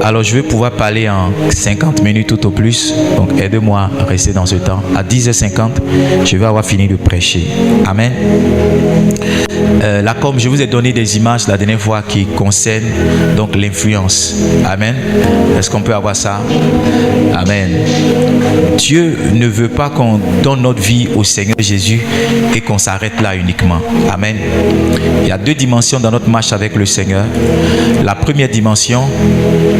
Alors je vais pouvoir parler en 50 minutes tout au plus. Donc aide-moi à rester dans ce temps. À 10h50, je vais avoir fini de prêcher. Amen. Là, comme je vous ai donné des images la dernière fois qui concernent donc l'influence. Amen. Est-ce qu'on peut avoir ça? Amen. Dieu ne veut pas qu'on donne notre vie au Seigneur Jésus et qu'on s'arrête là uniquement. Amen. Il y a deux dimensions dans notre marche avec le Seigneur. La première dimension,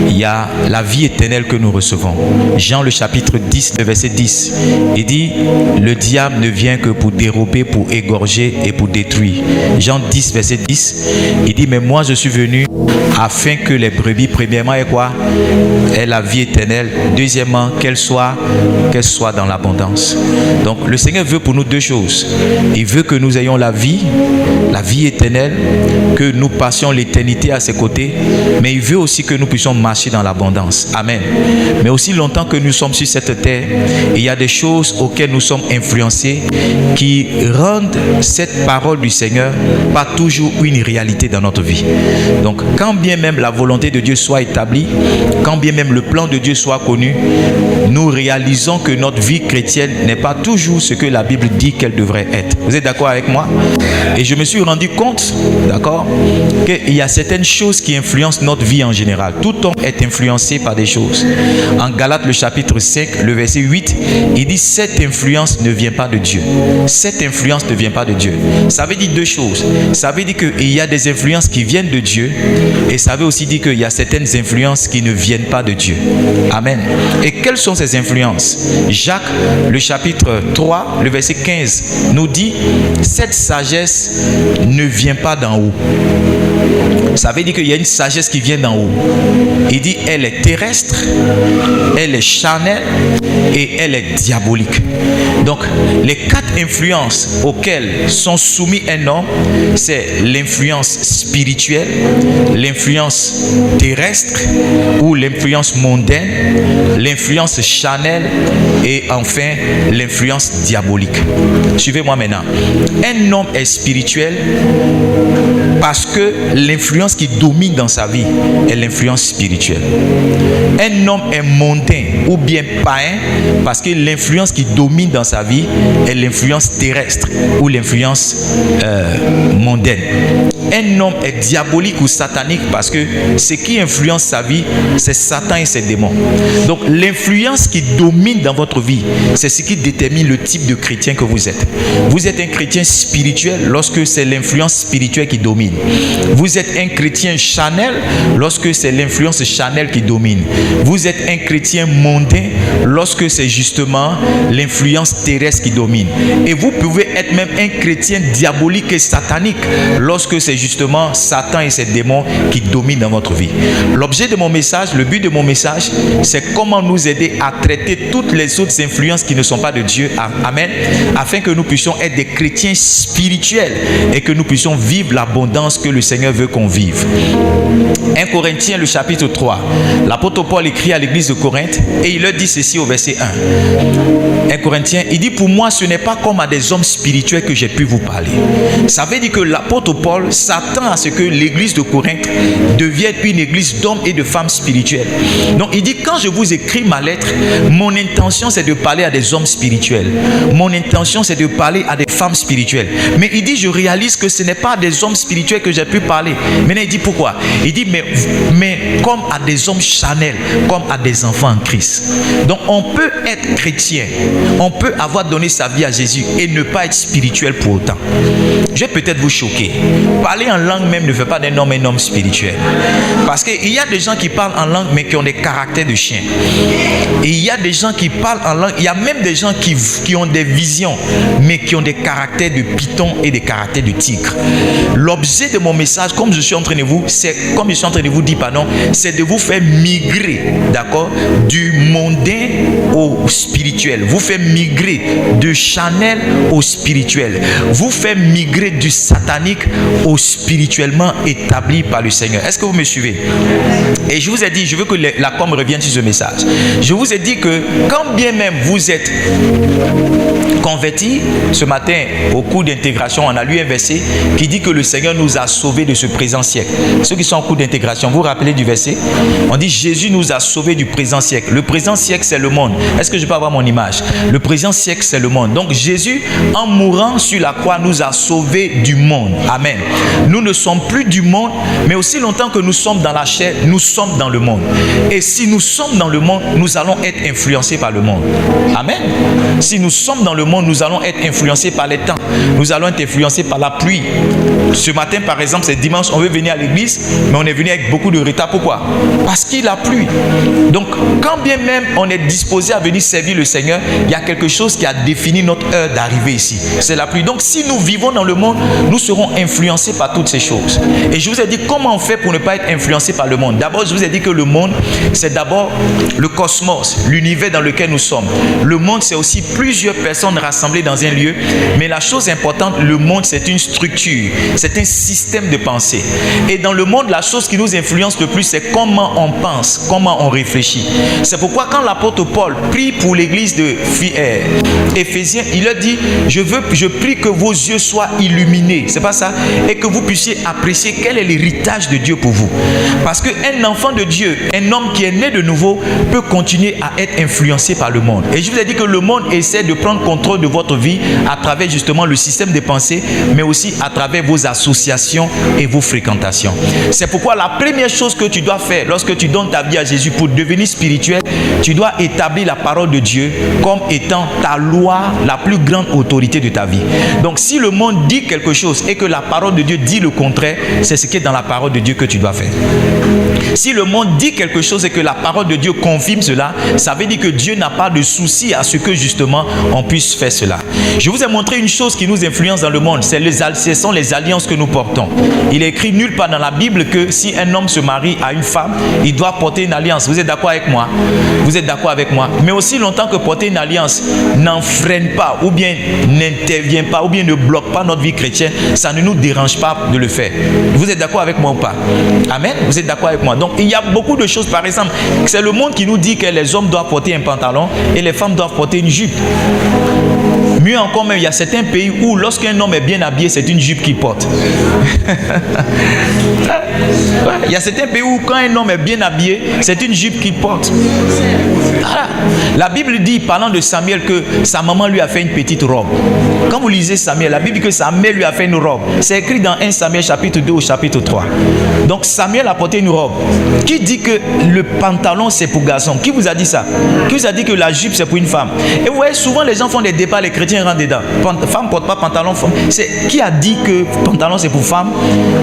il y a la vie éternelle que nous recevons. Jean le chapitre 10, le verset 10. Il dit, le diable ne vient que pour dérober, pour égorger et pour détruire. Jean 10, verset 10. Il dit, mais moi je suis venu afin que les brebis, premièrement, aient quoi? Aient la vie éternelle. Deuxièmement, qu'elle soit dans l'abondance. Donc le Seigneur veut pour nous deux choses. Il veut que nous ayons la vie éternelle, que nous passions l'éternité à ses côtés, mais il veut aussi que nous puissions marcher dans l'abondance. Amen. Mais aussi longtemps que nous sommes sur cette terre, il y a des choses auxquelles nous sommes influencés qui rendent cette parole du Seigneur pas toujours une réalité dans notre vie. Donc quand bien même la volonté de Dieu soit établie, quand bien même le plan de Dieu soit connu, nous réalisons que notre vie chrétienne n'est pas toujours ce que la Bible dit qu'elle devrait être. Vous êtes d'accord avec moi? Et je me suis rendu compte, d'accord, qu'il y a certaines choses qui influencent notre vie en général. Tout homme est influencé par des choses. En Galates le chapitre 5, le verset 8, il dit cette influence ne vient pas de Dieu. Cette influence ne vient pas de Dieu. Ça veut dire deux choses. Ça veut dire qu'il y a des influences qui viennent de Dieu et ça veut aussi dire qu'il y a certaines influences qui ne viennent pas de Dieu. Amen. Et quelles sont ces influences? Jacques, le chapitre 3, le verset 15, nous dit cette sagesse ne vient pas d'en haut. Ça veut dire qu'il y a une sagesse qui vient d'en haut. Il dit elle est terrestre, elle est charnelle et elle est diabolique. Donc les quatre influences auxquelles sont soumis un homme, c'est l'influence spirituelle, l'influence terrestre ou l'influence mondaine, l'influence charnelle et enfin l'influence diabolique. Suivez-moi maintenant. Un homme est spirituel parce que l'influence qui domine dans sa vie est l'influence spirituelle. Un homme est mondain ou bien païen parce que l'influence qui domine dans sa vie est l'influence terrestre ou l'influence mondaine. Un homme est diabolique ou satanique parce que ce qui influence sa vie, c'est Satan et ses démons. Donc l'influence qui domine dans votre vie, c'est ce qui détermine le type de chrétien que vous êtes. Vous êtes un chrétien spirituel lorsque c'est l'influence spirituelle qui domine. Vous êtes un chrétien charnel lorsque c'est l'influence charnelle qui domine. Vous êtes un chrétien mondain lorsque c'est justement l'influence terrestre qui domine. Et vous pouvez être même un chrétien diabolique et satanique lorsque c'est justement Satan et ses démons qui dominent dans votre vie. L'objet de mon message, le but de mon message, c'est comment nous aider à traiter toutes les autres influences qui ne sont pas de Dieu. Amen. Afin que nous puissions être des chrétiens spirituels et que nous puissions vivre l'abondance que le Seigneur veut qu'on vive. 1 Corinthiens le chapitre 3. L'apôtre Paul écrit à l'église de Corinthe et il leur dit ceci au verset 1. 1 Corinthiens, il dit pour moi ce n'est pas comme à des hommes spirituels que j'ai pu vous parler. Ça veut dire que l'apôtre Paul s'attend à ce que l'église de Corinthe devienne une église d'hommes et de femmes spirituels. Donc il dit quand je vous écris ma lettre, mon intention c'est de parler à des hommes spirituels. Mon intention c'est de parler à des femmes spirituelles. Mais il dit je réalise que ce n'est pas à des hommes spirituels que j'ai pu parler. Maintenant il dit pourquoi? Il dit mais comme à des hommes charnels, comme à des enfants en Christ. Donc on peut être chrétien, on peut avoir donné sa vie à Jésus et ne pas être spirituel pour autant. Je vais peut-être vous choquer. Parler en langue même ne fait pas d'un homme un homme spirituel. Parce qu'il y a des gens qui parlent en langue mais qui ont des caractères de chiens. Et il y a des gens qui parlent en langue, il y a même des gens qui ont des visions mais qui ont des caractères de python et des caractères de tigre. L'objet de mon message, comme je suis en train de vous, dire, c'est de vous faire migrer, d'accord, du mondain au spirituel. Vous faire migrer de charnel au spirituel. Vous faire migrer du satanique au spirituellement établi par le Seigneur. Est-ce que vous me suivez? Et je vous ai dit, je veux que la com revienne sur ce message. Je vous ai dit que quand bien même vous êtes convertis, ce matin, au cours d'intégration, on a lu un verset qui dit que le Seigneur nous a sauvés de ce présent siècle. Ceux qui sont en cours d'intégration, vous vous rappelez du verset? On dit Jésus nous a sauvés du présent siècle. Le présent siècle, c'est le monde. Est-ce que je peux avoir mon image? Le présent siècle, c'est le monde. Donc Jésus, en mourant sur la croix, nous a sauvés du monde. Amen. Nous ne sommes plus du monde, mais aussi longtemps que nous sommes dans la chair, nous sommes dans le monde. Et si nous sommes dans le monde, nous allons être influencés par le monde. Amen. Si nous sommes dans le monde, nous allons être influencés par les temps. Nous allons être influencés par la pluie. Ce matin, par exemple, c'est dimanche, on veut venir à l'église, mais on est venu avec beaucoup de retard. Pourquoi? Parce qu'il a plu. Donc, quand bien même on est disposé à venir servir le Seigneur, il y a quelque chose qui a défini notre heure d'arrivée ici. C'est la pluie. Donc, si nous vivons dans le monde, nous serons influencés par toutes ces choses. Et je vous ai dit comment on fait pour ne pas être influencé par le monde. D'abord, je vous ai dit que le monde, c'est d'abord le cosmos, l'univers dans lequel nous sommes. Le monde, c'est aussi plusieurs personnes rassemblées dans un lieu. Mais la chose importante, le monde, c'est une structure, c'est un système de pensée. Et dans le monde, la chose qui nous influence le plus, c'est comment on pense, comment on réfléchit. C'est pourquoi quand l'apôtre Paul prie pour l'église de Éphésiens, il a dit, je prie que vos yeux soient illuminés, c'est pas ça, et que vous puissiez apprécier quel est l'héritage de Dieu pour vous. Parce qu'un enfant de Dieu, un homme qui est né de nouveau, peut continuer à être influencé par le monde. Et je vous ai dit que le monde essaie de prendre contrôle de votre vie à travers justement le système de pensée, mais aussi à travers vos associations et vos fréquentations. C'est pourquoi la première chose que tu dois faire lorsque tu donnes ta vie à Jésus pour devenir spirituel, tu dois établir la parole de Dieu comme étant ta loi, la plus grande autorité de ta vie. Donc si le monde dit quelque chose et que la parole de Dieu dit le contraire, c'est ce qui est dans la parole de Dieu que tu dois faire. Si le monde dit quelque chose et que la parole de Dieu confirme cela, ça veut dire que Dieu n'a pas de souci à ce que justement on puisse faire cela. Je vous ai montré une chose qui nous influence dans le monde, ce sont les alliances que nous portons. Il est écrit nulle part dans la Bible que si un homme se marie à une femme, il doit porter une alliance. Vous êtes d'accord avec moi? Vous êtes d'accord avec moi? Mais aussi longtemps que porter une alliance n'enfreine pas ou bien n'intervient pas ou bien ne bloque pas notre vie chrétienne, ça ne nous dérange pas de le faire. Vous êtes d'accord avec moi ou pas? Amen? Vous êtes d'accord avec moi? Donc il y a beaucoup de choses. Par exemple, c'est le monde qui nous dit que les hommes doivent porter un pantalon et les femmes doivent porter une jupe. Mieux encore même, il y a certains pays où lorsqu'un homme est bien habillé, c'est une jupe qu'il porte. Il y a certains pays où quand un homme est bien habillé, c'est une jupe qu'il porte. Voilà. La Bible dit, parlant de Samuel, que sa maman lui a fait une petite robe. Quand vous lisez Samuel, la Bible dit que sa mère lui a fait une robe. C'est écrit dans 1 Samuel chapitre 2 au chapitre 3. Donc Samuel a porté une robe. Qui dit que le pantalon c'est pour garçon? Qui vous a dit ça? Qui vous a dit que la jupe c'est pour une femme? Et vous voyez, souvent les gens font des débats, les chrétiens rentrent dedans. Femme ne porte pas pantalon. Qui a dit que pantalon c'est pour femme?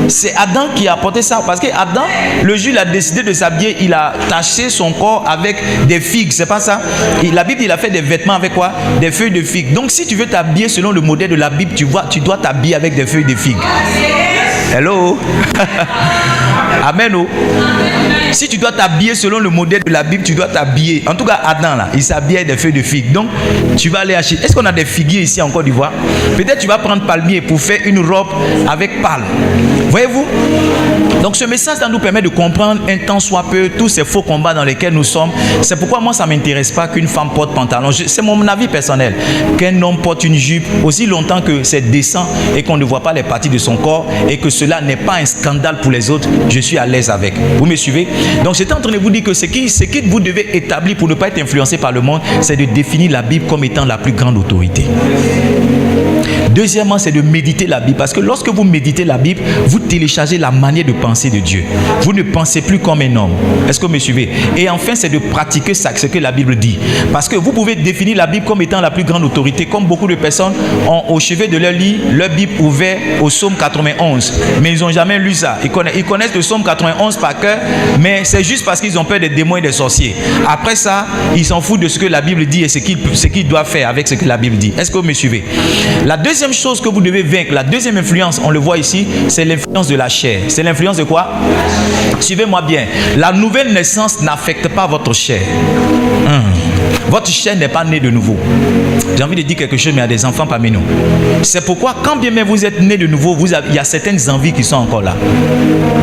C'est Adam qui a porté ça. Parce que Adam, le jour il a décidé de s'habiller, il a taché son corps avec des figues. C'est pas ça? La Bible, il a fait des vêtements avec quoi? Des feuilles de figues. Donc si tu veux t'habiller selon le modèle de la Bible, tu dois t'habiller avec des feuilles de figues. Hello? Amen. Oh. Si tu dois t'habiller selon le modèle de la Bible, tu dois t'habiller. En tout cas, Adam, là, il s'habille avec des feuilles de figues. Donc, tu vas aller acheter. Est-ce qu'on a des figuiers ici en Côte d'Ivoire? Peut-être tu vas prendre palmier pour faire une robe avec palme. Voyez-vous? Donc, ce message nous permet de comprendre un tant soit peu tous ces faux combats dans lesquels nous sommes. C'est pourquoi moi, ça ne m'intéresse pas qu'une femme porte pantalon. C'est mon avis personnel. Qu'un homme porte une jupe aussi longtemps que c'est décent et qu'on ne voit pas les parties de son corps et que cela n'est pas un scandale pour les autres, je suis à l'aise avec. Vous me suivez? Donc j'étais en train de vous dire que ce que vous devez établir pour ne pas être influencé par le monde, c'est de définir la Bible comme étant la plus grande autorité. Deuxièmement, c'est de méditer la Bible. Parce que lorsque vous méditez la Bible, vous téléchargez la manière de penser de Dieu. Vous ne pensez plus comme un homme. Est-ce que vous me suivez? Et enfin, c'est de pratiquer ce que la Bible dit. Parce que vous pouvez définir la Bible comme étant la plus grande autorité. Comme beaucoup de personnes ont au chevet de leur lit, leur Bible ouverte au psaume 91. Mais ils n'ont jamais lu ça. Ils connaissent le psaume 91 par cœur, mais c'est juste parce qu'ils ont peur des démons et des sorciers. Après ça, ils s'en foutent de ce que la Bible dit et ce qu'ils doivent faire avec ce que la Bible dit. Est-ce que vous me suivez? La deuxième chose que vous devez vaincre, la deuxième influence, on le voit ici, c'est l'influence de la chair. C'est l'influence de quoi? Suivez-moi bien. La nouvelle naissance n'affecte pas votre chair. Votre chair n'est pas née de nouveau. J'ai envie de dire quelque chose, mais il y a des enfants parmi nous. C'est pourquoi, quand bien même vous êtes né de nouveau, il y a certaines envies qui sont encore là.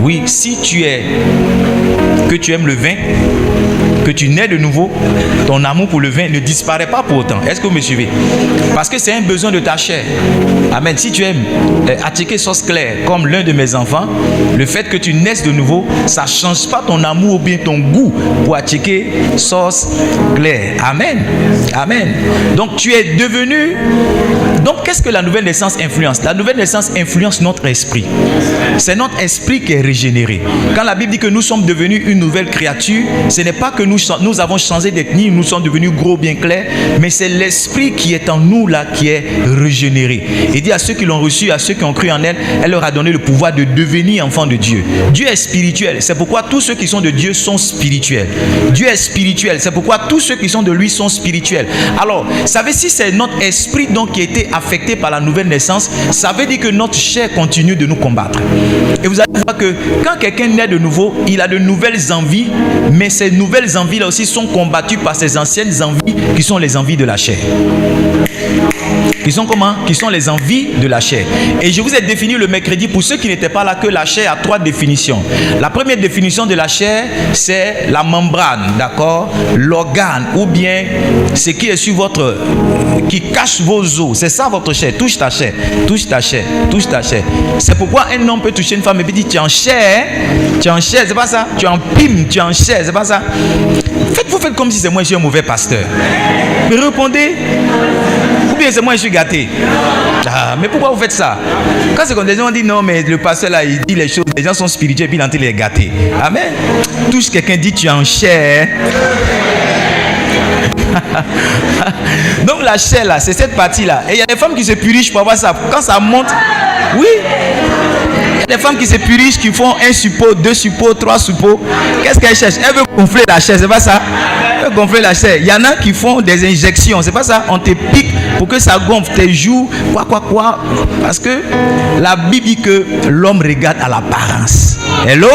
Oui, si tu aimes le vin, que tu nais de nouveau, ton amour pour le vin ne disparaît pas pour autant. Est-ce que vous me suivez? Parce que c'est un besoin de ta chair. Amen. Si tu aimes attiquer sauce claire comme l'un de mes enfants, le fait que tu naisses de nouveau, ça ne change pas ton amour ou bien ton goût pour attiquer sauce claire. Amen. Amen. Donc tu es devenu... Donc qu'est-ce que la nouvelle naissance influence? La nouvelle naissance influence notre esprit. C'est notre esprit qui est régénéré. Quand la Bible dit que nous sommes devenus une nouvelle créature, ce n'est pas que nous avons changé d'ethnie, nous sommes devenus gros bien clairs, mais c'est l'esprit qui est en nous là qui est régénéré. Il dit à ceux qui l'ont reçu, à ceux qui ont cru en elle, elle leur a donné le pouvoir de devenir enfants de Dieu. Dieu est spirituel, c'est pourquoi tous ceux qui sont de Dieu sont spirituels. Dieu est spirituel, c'est pourquoi tous ceux qui sont de lui sont spirituels. Alors, savez, si c'est notre esprit donc qui a été affecté par la nouvelle naissance, ça veut dire que notre chair continue de nous combattre. Et vous allez voir que quand quelqu'un naît de nouveau, il a de nouvelles envies, mais ces nouvelles envies là aussi sont combattues par ses anciennes envies qui sont les envies de la chair. Qui sont comment? Qui sont les envies de la chair. Et je vous ai défini le mercredi, pour ceux qui n'étaient pas là, que la chair a 3 définitions. La première définition de la chair, c'est la membrane, d'accord? L'organe, ou bien ce qui est sur votre... qui cache vos os. C'est ça votre chair. Touche ta chair. Touche ta chair. Touche ta chair. C'est pourquoi un homme peut toucher une femme et puis dire, tu es en chair. Tu es en chair, c'est pas ça? Tu es en pime, tu es en chair, c'est pas ça? Vous faites comme si c'est moi, je suis un mauvais pasteur. Mais répondez. Ou bien c'est moi, je suis gâté. Ah, mais pourquoi vous faites ça? Quand c'est comme des gens disent non, mais le pasteur là, il dit les choses, les gens sont spirituels, puis il est en train de les gâter. Amen. Touche quelqu'un, dit tu es en chair. Donc la chair là, c'est cette partie là. Et il y a des femmes qui se purigent pour avoir ça. Quand ça monte, oui. Il y a des femmes qui se purigent, qui font 1 suppôt, 2 suppots, 3 suppots. Qu'est-ce qu'elles cherchent? Elles veulent gonfler la chair, c'est pas ça? Elles veulent gonfler la chair. Il y en a qui font des injections, c'est pas ça? On te pique pour que ça gonfle tes joues, quoi. Parce que la Bible dit que l'homme regarde à l'apparence. Hello?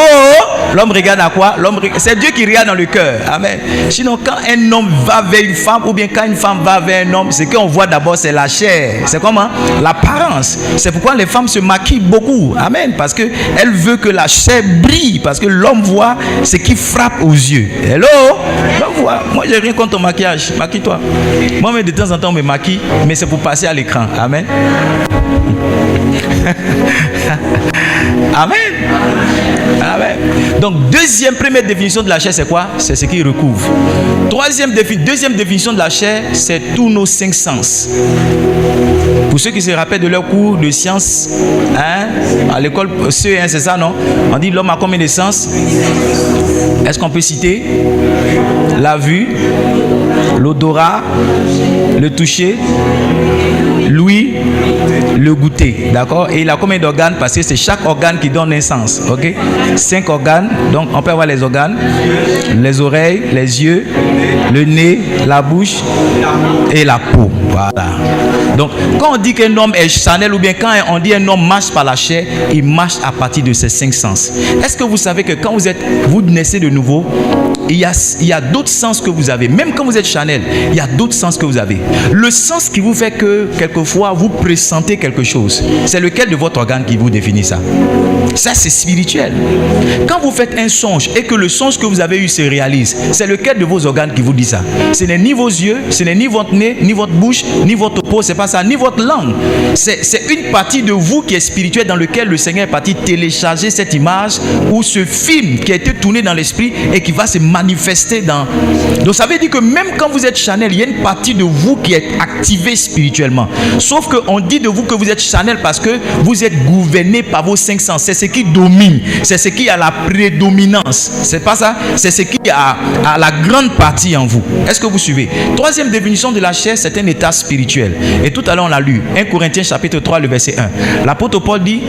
L'homme regarde à quoi? C'est Dieu qui regarde dans le cœur. Amen. Sinon, quand un homme va vers une femme, ou bien quand une femme va vers un homme, ce qu'on voit d'abord, c'est la chair. C'est comment? L'apparence. C'est pourquoi les femmes se maquillent beaucoup. Amen. Parce qu'elle veut que la chair brille. Parce que l'homme voit ce qui frappe aux yeux. Hello? L'homme voit. Moi, j'ai rien contre ton maquillage. Maquille-toi. Moi, de temps en temps, on me maquille, mais c'est pour passer à l'écran. Amen. Amen. Amen. Donc, première définition de la chair, c'est quoi? C'est ce qui recouvre. Deuxième définition de la chair, c'est tous nos 5 sens. Pour ceux qui se rappellent de leur cours de sciences, à l'école CE1, c'est ça, non? On dit l'homme a combien de sens? Est-ce qu'on peut citer? La vue, l'odorat, le toucher, l'ouïe, le goûter, d'accord? Et il a combien d'organes? Parce que c'est chaque organe qui donne un sens, ok? 5 organes, donc on peut avoir les organes, les oreilles, les yeux, le nez, la bouche et la peau, voilà. Donc quand on dit qu'un homme est charnel, ou bien quand on dit un homme marche par la chair, il marche à partir de ses 5 sens. Est-ce que vous savez que quand vous naissez de nouveau, il y a d'autres sens que vous avez? Même quand vous êtes charnel, il y a d'autres sens que vous avez. Le sens qui vous fait que quelquefois vous pressentez quelque chose, c'est lequel de votre organe qui vous définit ça? Ça, c'est spirituel. Quand vous faites un songe et que le songe que vous avez eu se réalise, c'est lequel de vos organes qui vous dit ça? Ce n'est ni vos yeux, ce n'est ni votre nez, ni votre bouche, ni votre peau, c'est pas ça, ni votre langue. C'est une partie de vous qui est spirituelle, dans lequel le Seigneur est parti télécharger cette image ou ce film qui a été tourné dans l'esprit et qui va se manifester dans... Donc ça veut dire que même quand vous êtes charnel, il y a une partie de vous qui est activée spirituellement. Sauf qu'on dit de vous que vous êtes charnel parce que vous êtes gouverné par vos 5 sens. C'est ce qui domine, c'est ce qui a la prédominance. C'est pas ça? C'est ce qui a la grande partie en vous. Est-ce que vous suivez? Troisième définition de la chair, c'est un état spirituel. Et tout à l'heure on l'a lu, 1 Corinthiens chapitre 3, le verset 1. L'apôtre Paul dit: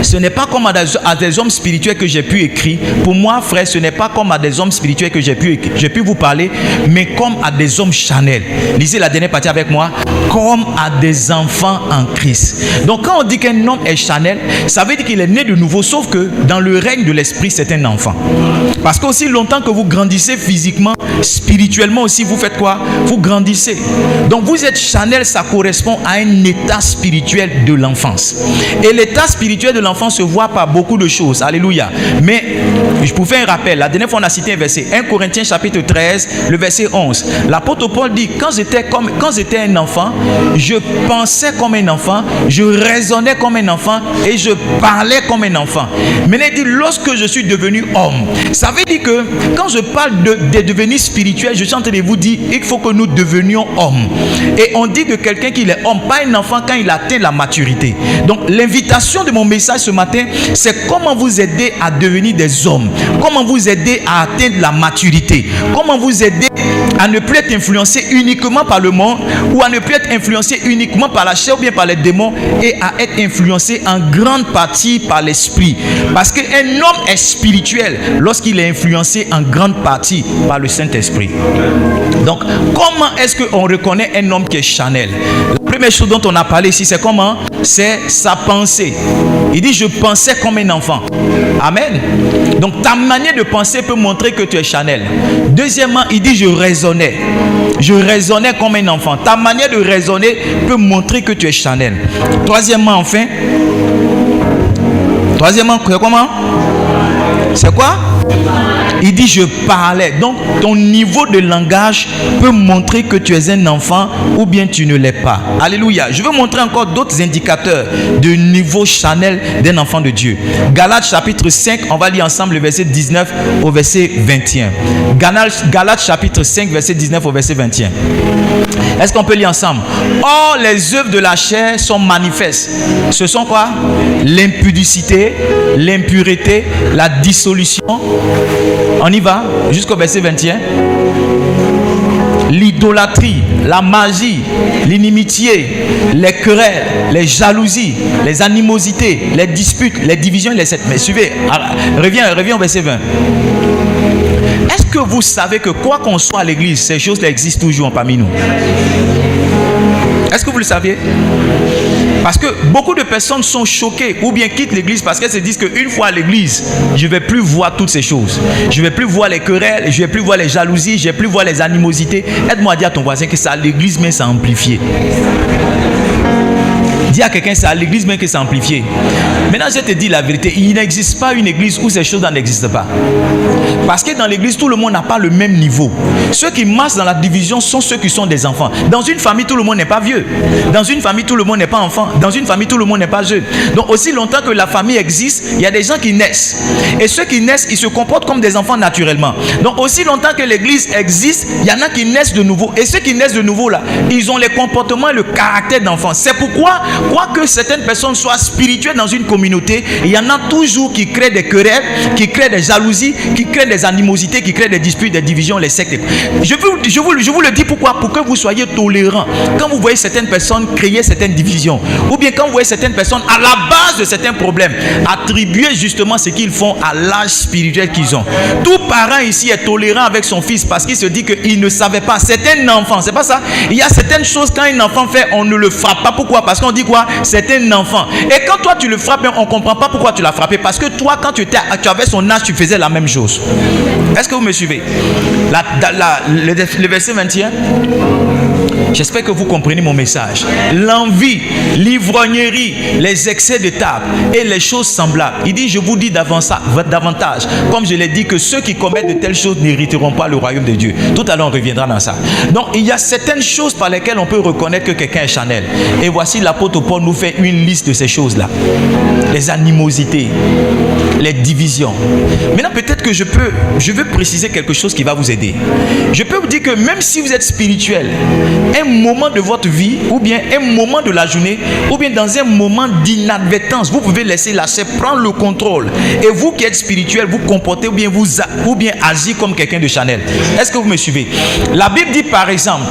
ce n'est pas comme à des hommes spirituels que j'ai pu écrire. Pour moi, frère, ce n'est pas comme à des hommes spirituels que j'ai pu vous parler, mais comme à des hommes charnels. Lisez la dernière partie avec moi. Comme à des enfants en Christ. Donc quand on dit qu'un homme est charnel, ça veut dire qu'il est né de nouveau, sauf que dans le règne de l'esprit, c'est un enfant. Parce qu'aussi longtemps que vous grandissez physiquement, spirituellement aussi, vous faites quoi? Vous grandissez. Donc vous êtes charnel, ça correspond à un état spirituel de l'enfance. Et l'état spirituel de l'enfant se voit par beaucoup de choses. Alléluia. Mais je vous fais un rappel. La dernière fois, on a cité citer un verset. 1 Corinthiens chapitre 13, le verset 11. L'apôtre Paul dit, quand j'étais un enfant, je pensais comme un enfant, je raisonnais comme un enfant et je parlais comme un enfant. Maintenant, il dit, lorsque je suis devenu homme. Ça veut dire que quand je parle de devenir spirituel, je suis en train de vous dire, il faut que nous devenions hommes. Et on dit de quelqu'un qu'il est homme, pas un enfant quand il atteint la maturité. Donc, l'invitation de mon message ce matin, c'est comment vous aider à devenir des hommes. Comment vous aider à atteindre la maturité. Comment vous aider à ne plus être influencé uniquement par le monde ou à ne plus être influencé uniquement par la chair ou bien par les démons et à être influencé en grande partie par l'esprit. Parce qu'un homme est spirituel lorsqu'il est influencé en grande partie par le Saint-Esprit. Donc, comment est-ce qu'on reconnaît un homme qui est charnel? La première chose dont on a parlé ici, c'est comment? C'est sa pensée. Il dit, je pensais comme un enfant. Amen. Donc, ta manière de penser peut montrer que tu es charnel. Deuxièmement, il dit, je raisonnais. Je raisonnais comme un enfant. Ta manière de raisonner peut montrer que tu es charnel. Troisièmement, comment? C'est quoi? Il dit je parlais. Donc ton niveau de langage peut montrer que tu es un enfant ou bien tu ne l'es pas. Alléluia. Je veux montrer encore d'autres indicateurs de niveau charnel d'un enfant de Dieu. Galates chapitre 5, on va lire ensemble le verset 19 au verset 21. Galates chapitre 5 verset 19 au verset 21. Est-ce qu'on peut lire ensemble? Or les œuvres de la chair sont manifestes. Ce sont quoi? L'impudicité, l'impureté, la dissolution. On y va jusqu'au verset 21. L'idolâtrie, la magie, l'inimitié, les querelles, les jalousies, les animosités, les disputes, les divisions, les sectes. Mais suivez, reviens au verset 20. Est-ce que vous savez que quoi qu'on soit à l'église, ces choses-là existent toujours parmi nous? Est-ce que vous le saviez? Parce que beaucoup de personnes sont choquées ou bien quittent l'église parce qu'elles se disent qu'une fois à l'église, je ne vais plus voir toutes ces choses. Je ne vais plus voir les querelles, je ne vais plus voir les jalousies, je ne vais plus voir les animosités. Aide-moi à dire à ton voisin que c'est à l'église, mais c'est amplifié. Dis à quelqu'un, c'est à l'église même que c'est amplifié. Maintenant, je te dis la vérité, il n'existe pas une église où ces choses n'existent pas. Parce que dans l'église, tout le monde n'a pas le même niveau. Ceux qui marchent dans la division sont ceux qui sont des enfants. Dans une famille, tout le monde n'est pas vieux. Dans une famille, tout le monde n'est pas enfant. Dans une famille, tout le monde n'est pas jeune. Donc, aussi longtemps que la famille existe, il y a des gens qui naissent. Et ceux qui naissent, ils se comportent comme des enfants naturellement. Donc, aussi longtemps que l'église existe, il y en a qui naissent de nouveau. Et ceux qui naissent de nouveau, là, ils ont les comportements et le caractère d'enfants. C'est pourquoi, quoique certaines personnes soient spirituelles dans une communauté, il y en a toujours qui créent des querelles, qui créent des jalousies, qui créent des animosités, qui créent des disputes, des divisions, les sectes. Je vous le dis pourquoi? Pour que vous soyez tolérants. Quand vous voyez certaines personnes créer certaines divisions, ou bien quand vous voyez certaines personnes à la base de certains problèmes, attribuer justement ce qu'ils font à l'âge spirituel qu'ils ont. Tout parent ici est tolérant avec son fils parce qu'il se dit qu'il ne savait pas. C'est un enfant, c'est pas ça? Il y a certaines choses quand un enfant fait, on ne le frappe pas. Pourquoi? Parce qu'on dit quoi? C'est un enfant. Et quand toi tu le frappes, on ne comprend pas pourquoi tu l'as frappé. Parce que toi, quand tu avais son âge, tu faisais la même chose. Est-ce que vous me suivez? Le verset 21. J'espère que vous comprenez mon message. L'envie, l'ivrognerie, les excès de table et les choses semblables. Il dit, je vous dis davantage, comme je l'ai dit, que ceux qui commettent de telles choses n'hériteront pas le royaume de Dieu. Tout à l'heure, on reviendra dans ça. Donc, il y a certaines choses par lesquelles on peut reconnaître que quelqu'un est charnel. Et voici l'apôtre Paul nous fait une liste de ces choses-là. Les animosités, les divisions. Maintenant, peut-être que je veux préciser quelque chose qui va vous aider. Je peux vous dire que même si vous êtes spirituel, un moment de votre vie, ou bien un moment de la journée, ou bien dans un moment d'inadvertance, vous pouvez laisser la chair prendre le contrôle. Et vous qui êtes spirituel, vous comportez ou bien agir comme quelqu'un de charnel. Est-ce que vous me suivez? La Bible dit par exemple,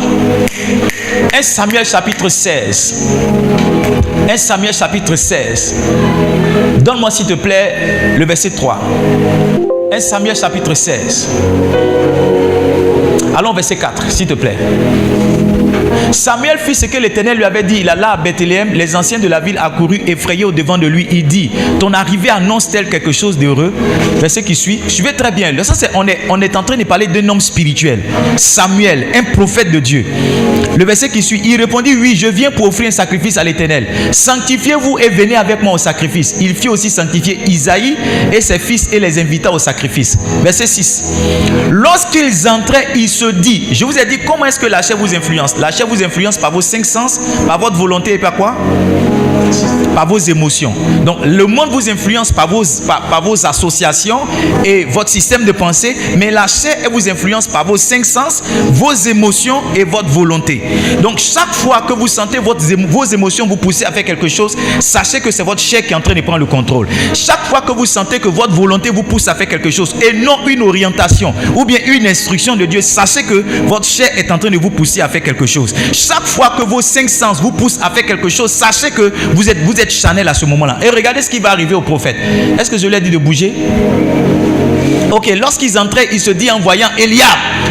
1 Samuel chapitre 16. 1 Samuel chapitre 16. Donne-moi s'il te plaît le verset 3. 1 Samuel chapitre 16. Allons verset 4, s'il te plaît. Samuel fit ce que l'Éternel lui avait dit. Il alla à Bethléem. Les anciens de la ville accourus, effrayés au devant de lui. Il dit, ton arrivée annonce-t-elle quelque chose d'heureux? Verset qui suit. Suivez très bien. Là, ça, on est en train de parler d'un homme spirituel. Samuel, un prophète de Dieu. Le verset qui suit. Il répondit, oui, je viens pour offrir un sacrifice à l'Éternel. Sanctifiez-vous et venez avec moi au sacrifice. Il fit aussi sanctifier Isaïe et ses fils et les invita au sacrifice. Verset 6. Lorsqu'ils entraient, il se dit, je vous ai dit, comment est-ce que la chair vous influence? La chair vous influence par vos 5 sens, par votre volonté et par quoi? Par vos émotions. Donc le monde vous influence par vos associations et votre système de pensée, mais la chair elle vous influence par vos 5 sens, vos émotions et votre volonté. Donc chaque fois que vous sentez vos émotions vous pousser à faire quelque chose, sachez que c'est votre chair qui est en train de prendre le contrôle. Chaque fois que vous sentez que votre volonté vous pousse à faire quelque chose et non une orientation ou bien une instruction de Dieu, sachez que votre chair est en train de vous pousser à faire quelque chose. Chaque fois que vos 5 sens vous poussent à faire quelque chose, sachez que vous êtes Chanel à ce moment-là. Et regardez ce qui va arriver au prophète. Est-ce que je lui ai dit de bouger? Ok, lorsqu'ils entraient, il se dit en voyant Eliab,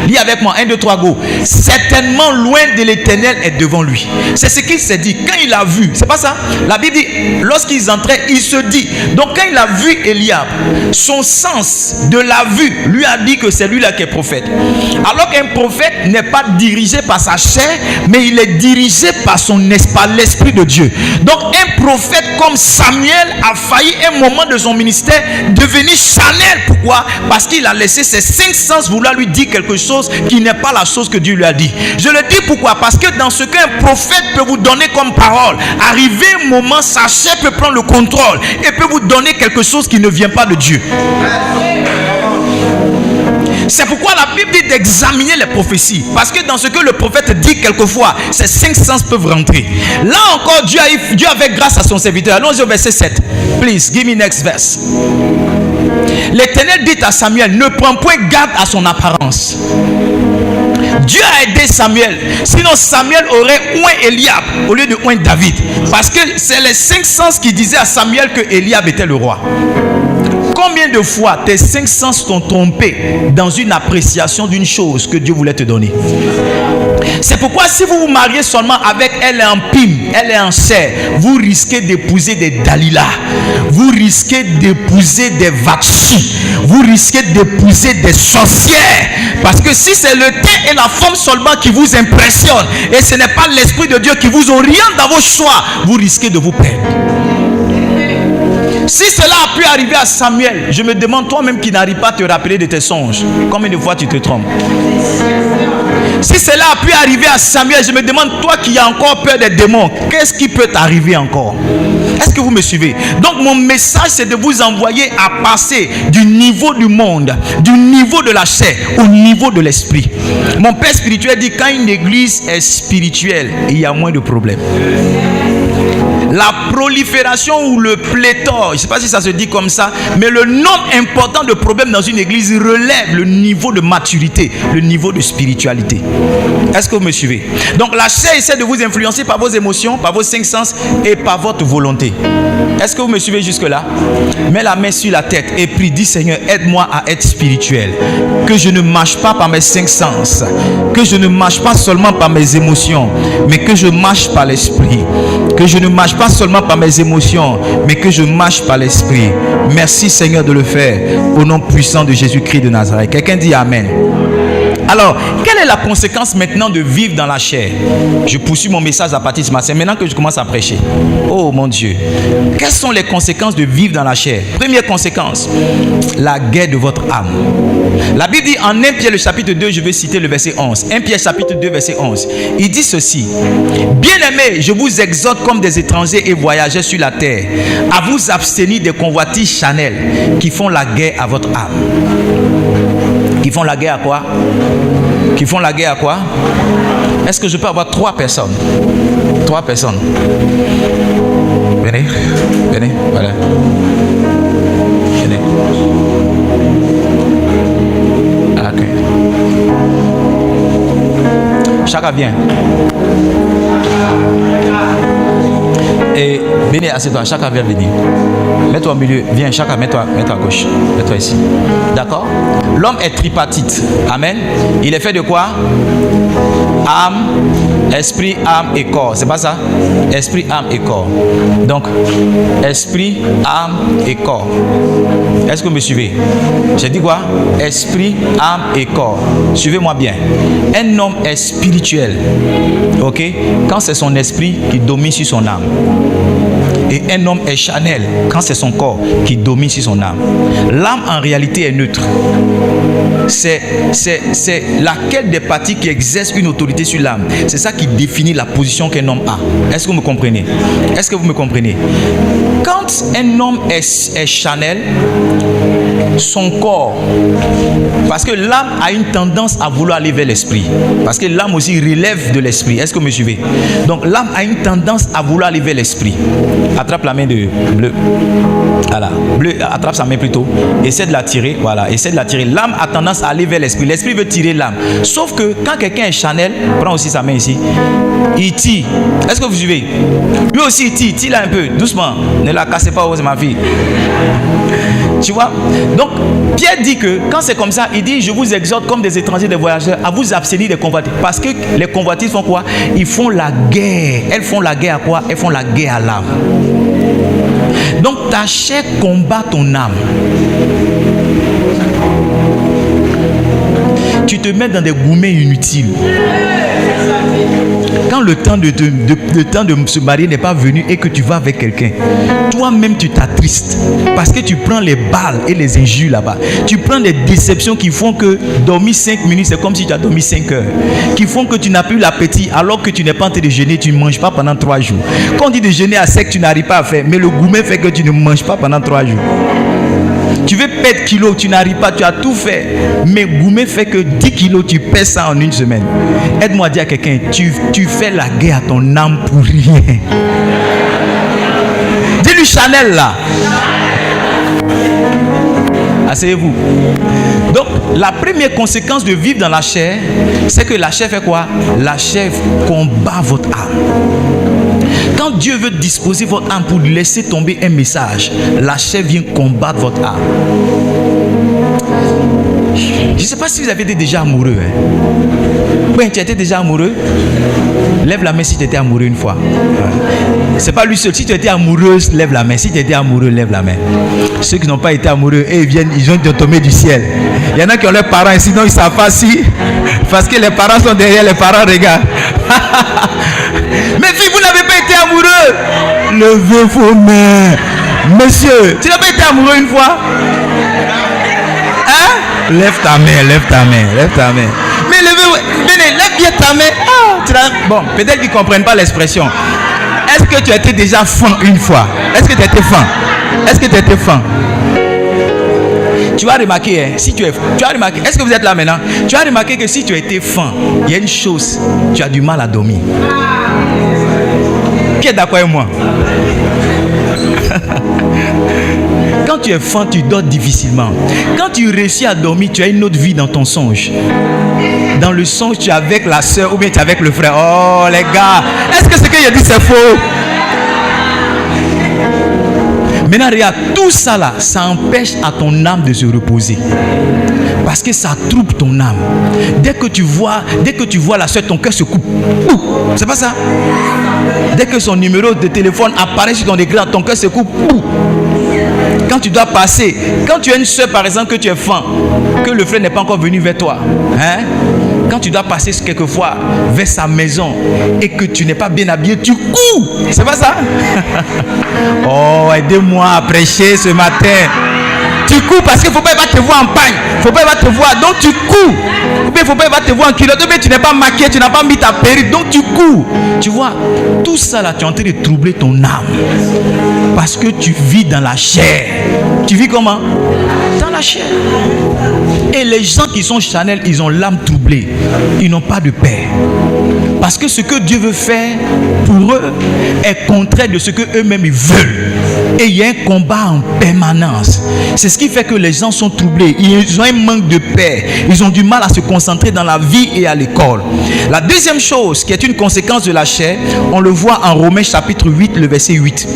lis avec moi, 1, 2, 3, go. Certainement loin de l'Éternel est devant lui. C'est ce qu'il s'est dit. Quand il a vu, c'est pas ça? La Bible dit, lorsqu'ils entraient, il se dit. Donc quand il a vu Eliab, son sens de la vue lui a dit que c'est lui là qui est prophète. Alors qu'un prophète n'est pas dirigé par sa chair, mais il est dirigé par l'Esprit de Dieu. Donc un prophète comme Samuel a failli un moment de son ministère devenir Chanel. Pourquoi? Parce qu'il a laissé ses 5 sens vouloir lui dire quelque chose qui n'est pas la chose que Dieu lui a dit. Je le dis pourquoi? Parce que dans ce qu'un prophète peut vous donner comme parole, arrivé un moment, sa chair peut prendre le contrôle et peut vous donner quelque chose qui ne vient pas de Dieu. C'est pourquoi la Bible dit d'examiner les prophéties. Parce que dans ce que le prophète dit quelquefois, ces 5 sens peuvent rentrer. Là encore, Dieu avait grâce à son serviteur. Allons au verset 7. Please, give me next verse. L'Éternel dit à Samuel, ne prends point garde à son apparence. Dieu a aidé Samuel. Sinon Samuel aurait oint Eliab au lieu de oint David. Parce que c'est les 5 sens qui disaient à Samuel que Eliab était le roi. Combien de fois tes 5 sens t'ont trompé dans une appréciation d'une chose que Dieu voulait te donner? C'est pourquoi si vous vous mariez seulement avec elle est en pime, elle est en chair, vous risquez d'épouser des Dalila, vous risquez d'épouser des Vatchi, vous risquez d'épouser des sorcières. Parce que si c'est le teint et la forme seulement qui vous impressionnent et ce n'est pas l'Esprit de Dieu qui vous oriente dans vos choix, vous risquez de vous perdre. Si cela a pu arriver à Samuel, je me demande toi-même qui n'arrive pas à te rappeler de tes songes, combien de fois tu te trompes? Si cela a pu arriver à Samuel, je me demande toi qui as encore peur des démons, qu'est-ce qui peut t'arriver encore? Est-ce que vous me suivez? Donc mon message c'est de vous envoyer à passer du niveau du monde, du niveau de la chair au niveau de l'esprit. Mon père spirituel dit quand une église est spirituelle, il y a moins de problèmes. La prolifération ou le pléthore, je ne sais pas si ça se dit comme ça, mais le nombre important de problèmes dans une église relève le niveau de maturité, le niveau de spiritualité. Est-ce que vous me suivez? Donc la chair essaie de vous influencer par vos émotions, par vos 5 sens et par votre volonté. Est-ce que vous me suivez jusque-là? Mets la main sur la tête et prie, dis Seigneur, aide-moi à être spirituel. Que je ne marche pas par mes 5 sens, que je ne marche pas seulement par mes émotions, mais que je marche par l'esprit. Que je ne marche pas seulement par mes émotions, mais que je marche par l'esprit. Merci Seigneur de le faire au nom puissant de Jésus-Christ de Nazareth. Quelqu'un dit Amen. Alors, quelle est la conséquence maintenant de vivre dans la chair? Je poursuis mon message à partir de ce matin. C'est maintenant que je commence à prêcher. Oh mon Dieu. Quelles sont les conséquences de vivre dans la chair? Première conséquence, la guerre de votre âme. La Bible dit en 1 Pierre le chapitre 2, je vais citer le verset 11. 1 Pierre chapitre 2 verset 11. Il dit ceci. Bien-aimés, je vous exhorte comme des étrangers et voyageurs sur la terre à vous abstenir des convoitises charnelles qui font la guerre à votre âme. Qui font la guerre à quoi? Qui font la guerre à quoi? Est-ce que je peux avoir 3 personnes? 3 personnes. Venez, venez, voilà. Venez. Ok. Chacun vient. Et Béné, assieds-toi, chacun vient venir. Mets-toi au milieu, viens, chacun, mets-toi à gauche. Mets-toi ici. D'accord? L'homme est tripartite. Amen. Il est fait de quoi? Âme, esprit, âme et corps. C'est pas ça? Esprit, âme et corps. Donc, esprit, âme et corps. Est-ce que vous me suivez? J'ai dit quoi? Esprit, âme et corps. Suivez-moi bien. Un homme est spirituel. Ok? Quand c'est son esprit qui domine sur son âme. Et un homme est charnel quand c'est son corps qui domine sur son âme. L'âme en réalité est neutre. C'est laquelle des parties qui exerce une autorité sur l'âme. C'est ça qui définit la position qu'un homme a. Est-ce que vous me comprenez? Est-ce que vous me comprenez? Quand un homme est charnel, son corps, parce que l'âme a une tendance à vouloir aller vers l'esprit, parce que l'âme aussi relève de l'esprit. Est-ce que vous me suivez? Donc l'âme a une tendance à vouloir aller vers l'esprit. Attrape la main de bleu. Voilà, bleu, attrape sa main plutôt. Essaie de la tirer. Voilà, essaie de la tirer. L'âme a tendance à aller vers l'esprit. L'esprit veut tirer l'âme. Sauf que quand quelqu'un est charnel, prends aussi sa main ici. Il tire. Est-ce que vous suivez? Lui aussi il tire. Tire un peu, doucement. Ne la cassez pas, c'est ma fille. Tu vois? Donc, Pierre dit que quand c'est comme ça, il dit: je vous exhorte comme des étrangers, des voyageurs, à vous abstenir des convoitises. Parce que les convoitises font quoi? Ils font la guerre. Elles font la guerre à quoi? Elles font la guerre à l'âme. Donc, ta chair combat ton âme. Tu te mets dans des gourmets inutiles. Quand le temps de se marier n'est pas venu et que tu vas avec quelqu'un, toi-même tu t'attristes parce que tu prends les balles et les injures là-bas. Tu prends des déceptions qui font que dormir 5 minutes, c'est comme si tu as dormi 5 heures. Qui font que tu n'as plus l'appétit alors que tu n'es pas en train de jeûner, tu ne manges pas pendant 3 jours. Quand on dit de jeûner à sec, tu n'arrives pas à faire, mais le gourmet fait que tu ne manges pas pendant 3 jours. Tu veux perdre kilos, tu n'arrives pas, tu as tout fait. Mais gourmet fait que 10 kilos, tu perds ça en une semaine. Aide-moi à dire à quelqu'un, tu fais la guerre à ton âme pour rien. Dis-lui Chanel là. Asseyez-vous. Donc, la première conséquence de vivre dans la chair, c'est que la chair fait quoi? La chair combat votre âme. Quand Dieu veut disposer votre âme pour laisser tomber un message, la chair vient combattre votre âme. Je ne sais pas si vous avez été déjà amoureux. Oui, tu étais déjà amoureux? Lève la main si tu étais amoureux une fois. C'est pas lui seul. Si tu étais amoureuse, lève la main. Si tu étais amoureux, lève la main. Ceux qui n'ont pas été amoureux, ils viennent, ils ont tombé du ciel. Il y en a qui ont leurs parents, sinon ils ne savent pas si. Parce que les parents sont derrière, les parents regardent. Mais si vous n'avez pas été amoureux, levez vos mains. Monsieur, tu n'as pas été amoureux une fois? Hein? Lève ta main, lève ta main, lève ta main. Mais lève bien ta main. Bon, peut-être qu'ils ne comprennent pas l'expression. Est-ce que tu as été déjà fan une fois? Est-ce que tu as été fan? Est-ce que tu as été fan? Tu as remarqué, hein, si tu as remarqué, est-ce que vous êtes là maintenant? Tu as remarqué que si tu as été fan, il y a une chose, tu as du mal à dormir. Qui est d'accord avec moi? Quand tu es fan, tu dors difficilement. Quand tu réussis à dormir, tu as une autre vie dans ton songe. Dans le songe, tu es avec la soeur ou bien tu es avec le frère. Oh les gars, est-ce que ce que j'ai dit c'est faux? Maintenant regarde, tout ça là, ça empêche à ton âme de se reposer. Parce que ça trouble ton âme. Dès que tu vois la soeur, ton cœur se coupe. C'est pas ça? Dès que son numéro de téléphone apparaît sur ton écran, ton cœur se coupe. Quand tu dois passer, quand tu as une soeur par exemple que tu es fan, que le frère n'est pas encore venu vers toi, hein? Quand tu dois passer quelquefois vers sa maison et que tu n'es pas bien habillé, tu cours. C'est pas ça? Oh, aidez-moi à prêcher ce matin. Tu cours parce qu'il ne faut pas te voir en pagne. Il ne faut pas te voir, donc tu cours. Ou bien il ne faut pas te voir en culotte. Ou bien tu n'es pas maquillé, tu n'as pas mis ta perruque, donc tu cours. Tu vois, tout ça là, tu es en train de troubler ton âme. Parce que tu vis dans la chair. Tu vis comment? Dans la chair. Et les gens qui sont charnels, ils ont l'âme troublée. Ils n'ont pas de paix. Parce que ce que Dieu veut faire pour eux est contraire de ce que eux-mêmes ils veulent. Et il y a un combat en permanence. C'est ce qui fait que les gens sont troublés. Ils ont un manque de paix. Ils ont du mal à se concentrer dans la vie et à l'école. La deuxième chose qui est une conséquence de la chair, on le voit en Romains chapitre 8, le verset 8.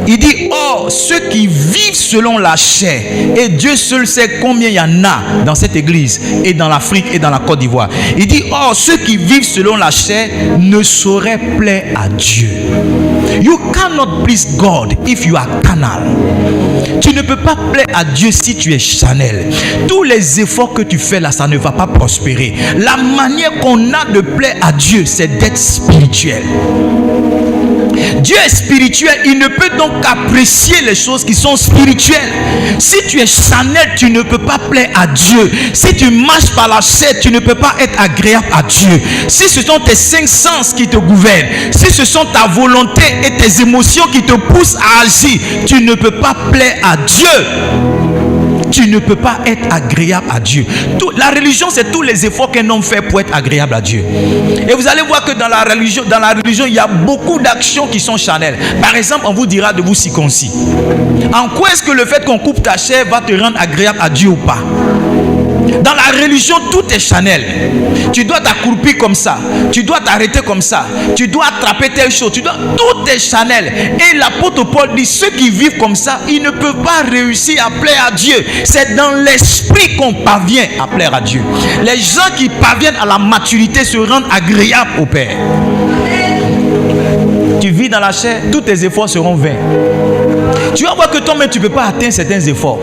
Il dit, or, ceux qui vivent selon la chair, et Dieu seul sait combien il y en a dans cette église, et dans l'Afrique, et dans la Côte d'Ivoire. Il dit, or, ceux qui vivent selon la chair ne sauraient plaire à Dieu. You cannot please God if you are carnal. Tu ne peux pas plaire à Dieu si tu es charnel. Tous les efforts que tu fais là, ça ne va pas prospérer. La manière qu'on a de plaire à Dieu, c'est d'être spirituel. Dieu est spirituel, il ne peut donc apprécier les choses qui sont spirituelles. Si tu es charnel, tu ne peux pas plaire à Dieu. Si tu marches par la chair, tu ne peux pas être agréable à Dieu. Si ce sont tes 5 sens qui te gouvernent, si ce sont ta volonté et tes émotions qui te poussent à agir, tu ne peux pas plaire à Dieu. Tu ne peux pas être agréable à Dieu. La religion, c'est tous les efforts qu'un homme fait pour être agréable à Dieu. Et vous allez voir que dans la religion, il y a beaucoup d'actions qui sont charnelles. Par exemple, on vous dira de vous circoncire. En quoi est-ce que le fait qu'on coupe ta chair va te rendre agréable à Dieu ou pas? Dans la religion, tout est charnel. Tu dois t'accroupir comme ça. Tu dois t'arrêter comme ça. Tu dois attraper telle chose. Tout est charnel. Et l'apôtre Paul dit, ceux qui vivent comme ça, ils ne peuvent pas réussir à plaire à Dieu. C'est dans l'esprit qu'on parvient à plaire à Dieu. Les gens qui parviennent à la maturité se rendent agréables au Père. Tu vis dans la chair, tous tes efforts seront vains. Tu vas voir que toi-même tu ne peux pas atteindre certains efforts.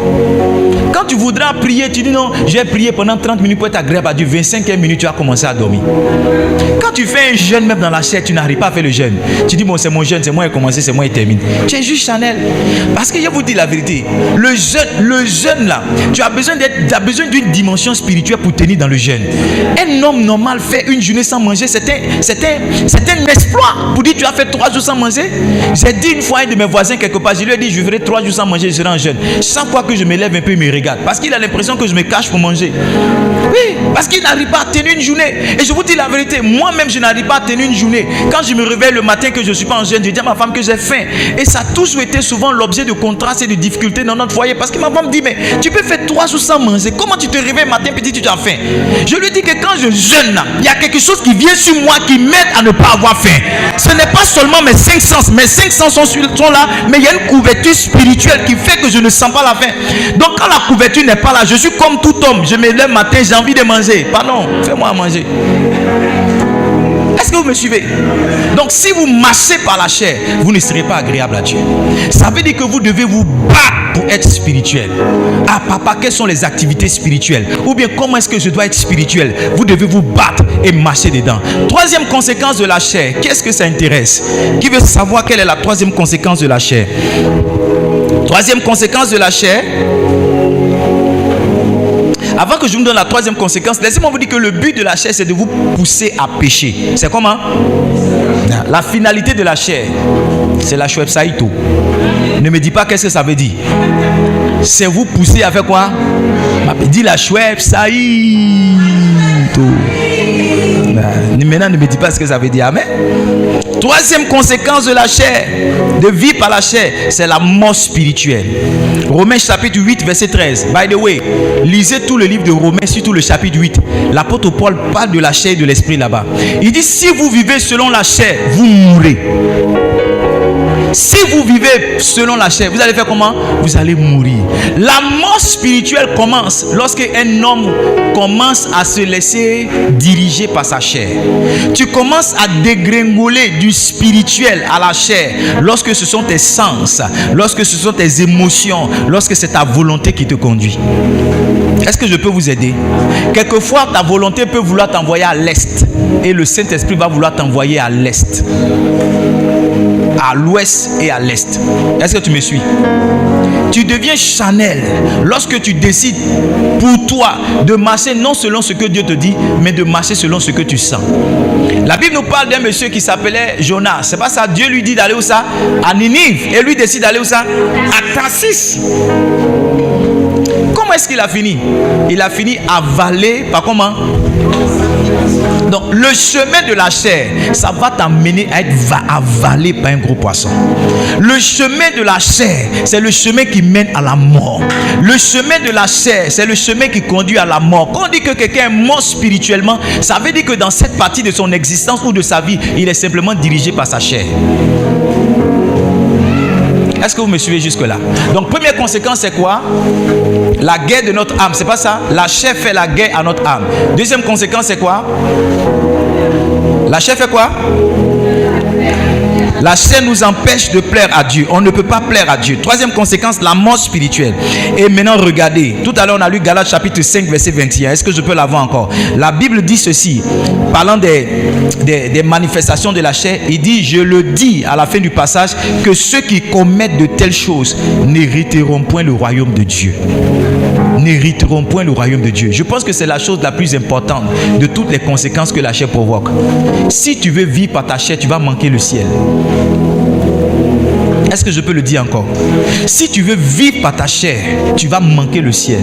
Quand tu voudras prier, tu dis non, je vais prier pendant 30 minutes pour être agréable à Dieu. 25e minute, tu vas commencer à dormir. Quand tu fais un jeûne même dans la chair, tu n'arrives pas à faire le jeûne. Tu dis bon, c'est mon jeûne, c'est moi qui ai commencé, c'est moi qui termine. Tu es juste charnel. Parce que je vous dis la vérité, le jeûne là, tu as besoin d'une dimension spirituelle pour tenir dans le jeûne. Un homme normal fait une journée sans manger, c'est un exploit. Pour dire tu as fait 3 jours sans manger. J'ai dit une fois à un de mes voisins quelque part, je lui ai dit je ferai 3 jours sans manger, je serai en jeûne. Chaque fois que je me lève un peu, il me regarde. Parce qu'il a l'impression que je me cache pour manger. Oui, parce qu'il n'arrive pas à tenir une journée. Et je vous dis la vérité, moi-même je n'arrive pas à tenir une journée. Quand je me réveille le matin que je ne suis pas en jeûne, je dis à ma femme que j'ai faim. Et ça a toujours été souvent l'objet de contrastes et de difficultés dans notre foyer. Parce que ma femme dit, mais tu peux faire 3 jours sans manger. Comment tu te réveilles matin petit, tu as faim? Je lui dis que quand je jeûne, il y a quelque chose qui vient sur moi qui m'aide à ne pas avoir faim. Ce n'est pas seulement mes 5 sens. Mes 5 sens sont là, mais il y a une couverture spirituelle qui fait que je ne sens pas la faim. Donc quand la couverture n'est pas là, je suis comme tout homme. Je me lève le matin, j'ai envie de manger. Pardon, fais-moi à manger. Est-ce que vous me suivez? Donc si vous marchez par la chair, vous ne serez pas agréable à Dieu. Ça veut dire que vous devez vous battre pour être spirituel. Ah papa, quelles sont les activités spirituelles? Ou bien comment est-ce que je dois être spirituel? Vous devez vous battre et marcher dedans. Troisième conséquence de la chair, qu'est-ce que ça intéresse? Qui veut savoir quelle est la troisième conséquence de la chair? Troisième conséquence de la chair. Avant que je vous donne la troisième conséquence, laissez-moi vous dire que le but de la chair, c'est de vous pousser à pécher. C'est comment? La finalité de la chair, c'est la Choueb Saïto. Ne me dis pas qu'est-ce que ça veut dire. C'est vous pousser à faire quoi? Dis la Choueb Saïto. Maintenant, ne me dis pas ce que ça veut dire. Amen. Troisième conséquence de la chair, de vivre par la chair, c'est la mort spirituelle. Romains chapitre 8, verset 13. By the way, lisez tout le livre de Romains, surtout le chapitre 8. L'apôtre Paul parle de la chair et de l'esprit là-bas. Il dit, si vous vivez selon la chair, vous mourrez. Si vous vivez selon la chair, vous allez faire comment? Vous allez mourir. La mort spirituelle commence lorsque un homme commence à se laisser diriger par sa chair. Tu commences à dégringoler du spirituel à la chair lorsque ce sont tes sens, lorsque ce sont tes émotions, lorsque c'est ta volonté qui te conduit. Est-ce que je peux vous aider? Quelquefois, ta volonté peut vouloir t'envoyer à l'est et le Saint-Esprit va vouloir t'envoyer à l'est, à l'ouest et à l'est. Est-ce que tu me suis? Tu deviens charnel lorsque tu décides pour toi de marcher non selon ce que Dieu te dit, mais de marcher selon ce que tu sens. La Bible nous parle d'un monsieur qui s'appelait Jonas. C'est pas ça, Dieu lui dit d'aller où ça? À Ninive. Et lui décide d'aller où ça? À Tarsis. Comment est-ce qu'il a fini? Il a fini avalé par comment? Donc le chemin de la chair, ça va t'amener à être avalé par un gros poisson. Le chemin de la chair, c'est le chemin qui mène à la mort. Le chemin de la chair, c'est le chemin qui conduit à la mort. Quand on dit que quelqu'un est mort spirituellement, ça veut dire que dans cette partie de son existence ou de sa vie, il est simplement dirigé par sa chair. Est-ce que vous me suivez jusque-là? Donc, première conséquence, c'est quoi? La guerre de notre âme, c'est pas ça? La chair fait la guerre à notre âme. Deuxième conséquence, c'est quoi? La chair fait quoi? La chair nous empêche de plaire à Dieu. On ne peut pas plaire à Dieu. Troisième conséquence, la mort spirituelle. Et maintenant, regardez. Tout à l'heure, on a lu Galates chapitre 5, verset 21. Est-ce que je peux l'avoir encore? La Bible dit ceci, parlant des manifestations de la chair. Il dit, je le dis à la fin du passage, que ceux qui commettent de telles choses n'hériteront point le royaume de Dieu. N'hériteront point le royaume de Dieu. Je pense que c'est la chose la plus importante de toutes les conséquences que la chair provoque. Si tu veux vivre par ta chair, tu vas manquer le ciel. Est-ce que je peux le dire encore? Si tu veux vivre par ta chair, tu vas manquer le ciel.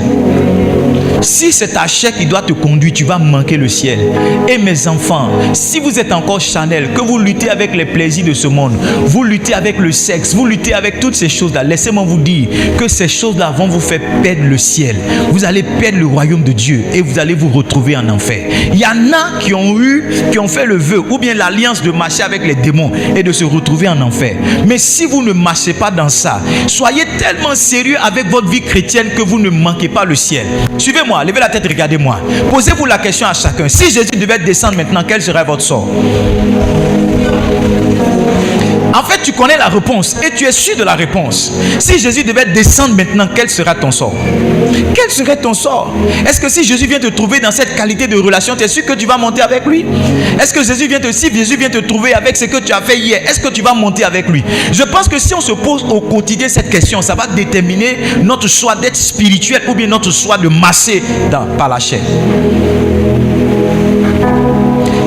Si c'est ta chair qui doit te conduire, tu vas manquer le ciel. Et mes enfants, si vous êtes encore charnel, que vous luttez avec les plaisirs de ce monde, vous luttez avec le sexe, vous luttez avec toutes ces choses-là, laissez-moi vous dire que ces choses-là vont vous faire perdre le ciel. Vous allez perdre le royaume de Dieu et vous allez vous retrouver en enfer. Il y en a qui ont fait le vœu ou bien l'alliance de marcher avec les démons et de se retrouver en enfer. Mais si vous ne marchez pas dans ça, soyez tellement sérieux avec votre vie chrétienne que vous ne manquez pas le ciel. Suivez-moi, levez la tête, regardez-moi. Posez-vous la question à chacun. Si Jésus devait descendre maintenant, quel serait votre sort? En fait, tu connais la réponse et tu es sûr de la réponse. Si Jésus devait descendre maintenant, quel sera ton sort? Quel serait ton sort? Est-ce que si Jésus vient te trouver dans cette qualité de relation, tu es sûr que tu vas monter avec lui? Est-ce que si Jésus vient te trouver avec ce que tu as fait hier, est-ce que tu vas monter avec lui? Je pense que si on se pose au quotidien cette question, ça va déterminer notre choix d'être spirituel ou bien notre choix de marcher par la chair.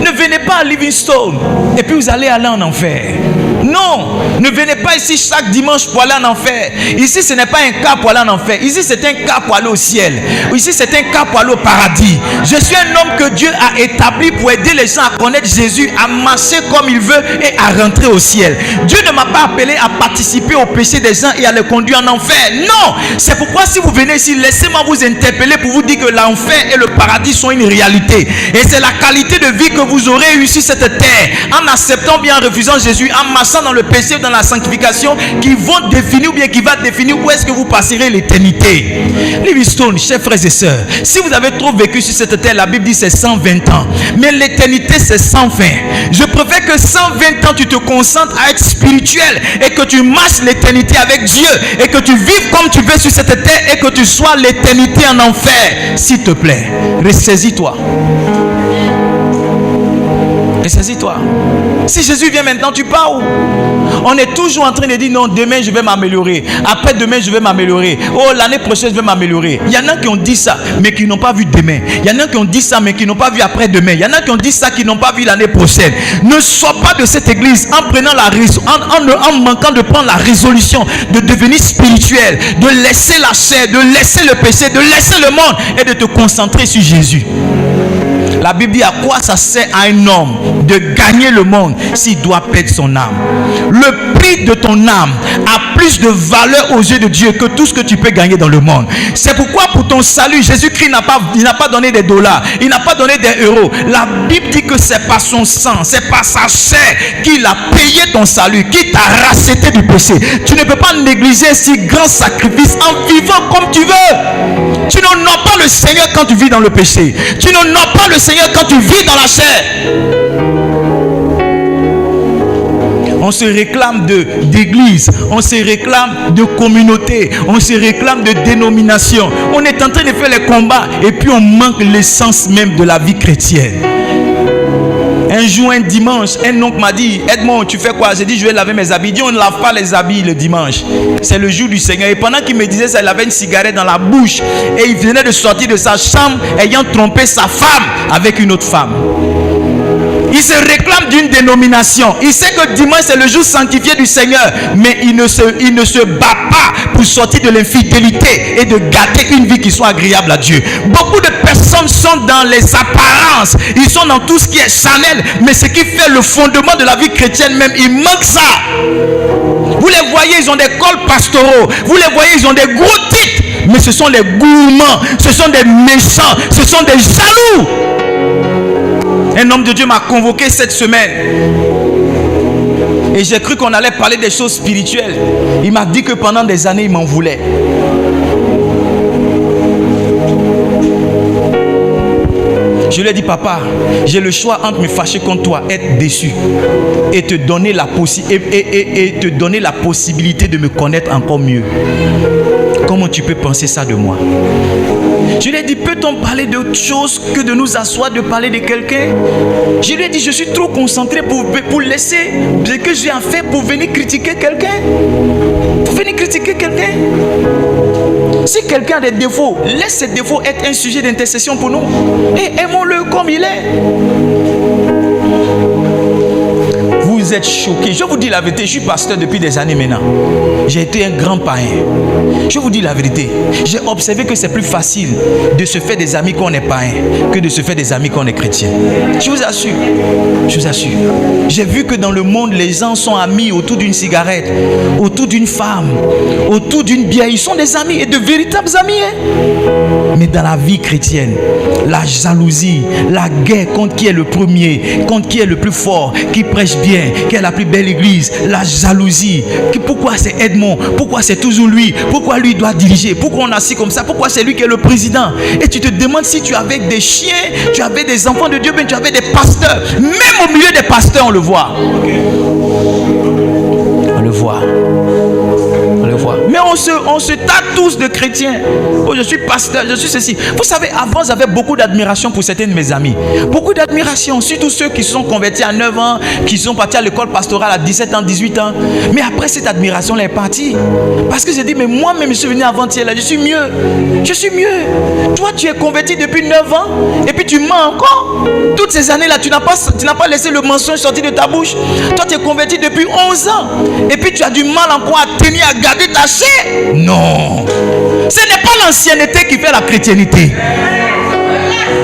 Ne venez pas à Livingstone et puis vous allez aller en enfer. Non, ne venez pas ici chaque dimanche pour aller en enfer. Ici, ce n'est pas un cas pour aller en enfer. Ici, c'est un cas pour aller au ciel. Ici, c'est un cas pour aller au paradis. Je suis un homme que Dieu a établi pour aider les gens à connaître Jésus, à marcher comme il veut et à rentrer au ciel. Dieu ne m'a pas appelé à participer au péché des gens et à les conduire en enfer. Non, c'est pourquoi si vous venez ici, laissez-moi vous interpeller pour vous dire que l'enfer et le paradis sont une réalité. Et c'est la qualité de vie que vous aurez eu sur cette terre en acceptant bien, en refusant Jésus, en marchant dans le péché, dans la sanctification, qui vont définir ou bien qui va définir où est-ce que vous passerez l'éternité. Livingstone, chers frères et sœurs, si vous avez trop vécu sur cette terre, la Bible dit c'est 120 ans, mais l'éternité c'est 120. Je préfère que 120 ans tu te concentres à être spirituel et que tu marches l'éternité avec Dieu et que tu vives comme tu veux sur cette terre et que tu sois l'éternité en enfer. S'il te plaît, ressaisis-toi. Ressaisis-toi. Si Jésus vient maintenant, tu pars où? On est toujours en train de dire non, demain je vais m'améliorer. Après demain je vais m'améliorer. Oh, l'année prochaine je vais m'améliorer. Il y en a qui ont dit ça, mais qui n'ont pas vu demain. Il y en a qui ont dit ça, mais qui n'ont pas vu après demain. Il y en a qui ont dit ça, qui n'ont pas vu l'année prochaine. Ne sois pas de cette église en prenant en manquant de prendre la résolution de devenir spirituel, de laisser la chair, de laisser le péché, de laisser le monde et de te concentrer sur Jésus. La Bible dit à quoi ça sert à un homme de gagner le monde s'il doit perdre son âme. Le prix de ton âme a plus de valeur aux yeux de Dieu que tout ce que tu peux gagner dans le monde. C'est pourquoi pour ton salut, Jésus-Christ n'a pas donné des dollars, il n'a pas donné des euros. La Bible dit que c'est par son sang, c'est par sa chair qu'il a payé ton salut, qu'il t'a racheté du péché. Tu ne peux pas négliger un si grand sacrifice en vivant comme tu veux. Tu n'honores pas le Seigneur quand tu vis dans le péché. Tu n'honores pas le Seigneur quand tu vis dans la chair. On se réclame d'église, on se réclame de communauté, on se réclame de dénomination. On est en train de faire les combats et puis on manque l'essence même de la vie chrétienne. Un jour, un dimanche, un oncle m'a dit: Edmond, tu fais quoi? J'ai dit: je vais laver mes habits. Il dit: on ne lave pas les habits le dimanche. C'est le jour du Seigneur. Et pendant qu'il me disait ça, il avait une cigarette dans la bouche. Et il venait de sortir de sa chambre ayant trompé sa femme avec une autre femme. Il se réclame d'une dénomination. Il sait que dimanche c'est le jour sanctifié du Seigneur. Mais il ne se bat pas pour sortir de l'infidélité et de gâter une vie qui soit agréable à Dieu. Beaucoup de personnes sont dans les apparences. Ils sont dans tout ce qui est charnel. Mais ce qui fait le fondement de la vie chrétienne même, il manque ça. Vous les voyez, ils ont des cols pastoraux. Vous les voyez, ils ont des gros titres. Mais ce sont les gourmands. Ce sont des méchants. Ce sont des jaloux. Un homme de Dieu m'a convoqué cette semaine. Et j'ai cru qu'on allait parler des choses spirituelles. Il m'a dit que pendant des années, il m'en voulait. Je lui ai dit, papa, j'ai le choix entre me fâcher contre toi, être déçu, et te donner la possibilité de me connaître encore mieux. Comment tu peux penser ça de moi? Je lui ai dit, peut-on parler d'autre chose que de nous asseoir, de parler de quelqu'un? Je lui ai dit, je suis trop concentré pour laisser ce que j'ai à faire pour venir critiquer quelqu'un. Pour venir critiquer quelqu'un. Si quelqu'un a des défauts, laisse ces défauts être un sujet d'intercession pour nous. Et aimons-le comme il est. Vous êtes choqués. Je vous dis la vérité, je suis pasteur depuis des années maintenant. J'ai été un grand païen. Je vous dis la vérité. J'ai observé que c'est plus facile de se faire des amis quand on est païen que de se faire des amis quand on est chrétien. Je vous assure. Je vous assure. J'ai vu que dans le monde, les gens sont amis autour d'une cigarette, autour d'une femme, autour d'une bière. Ils sont des amis et de véritables amis. Mais dans la vie chrétienne, la jalousie, la guerre contre qui est le premier, contre qui est le plus fort, qui prêche bien, qui est la plus belle église, la jalousie. Pourquoi c'est Edmond? Pourquoi c'est toujours lui? Pourquoi lui doit diriger? Pourquoi on assis comme ça? Pourquoi c'est lui qui est le président? Et tu te demandes si tu avais des chiens, tu avais des enfants de Dieu, mais tu avais des pasteurs. Même au milieu des pasteurs, on le voit. On le voit. On le voit. Mais on se tape tous de chrétiens. Oh, je suis pasteur, je suis ceci. Vous savez, avant, j'avais beaucoup d'admiration pour certains de mes amis. Beaucoup d'admiration, surtout ceux qui se sont convertis à 9 ans, qui sont partis à l'école pastorale à 17 ans, 18 ans. Mais après, cette admiration-là est partie. Parce que j'ai dit, mais moi-même, je suis venu avant-hier là, je suis mieux. Je suis mieux. Toi, tu es converti depuis 9 ans et puis tu mens encore. Toutes ces années-là, tu n'as pas laissé le mensonge sortir de ta bouche. Toi, tu es converti depuis 11 ans et puis tu as du mal encore à tenir, à garder ta chair. Non. Ce n'est pas l'ancienneté qui fait la chrétienté.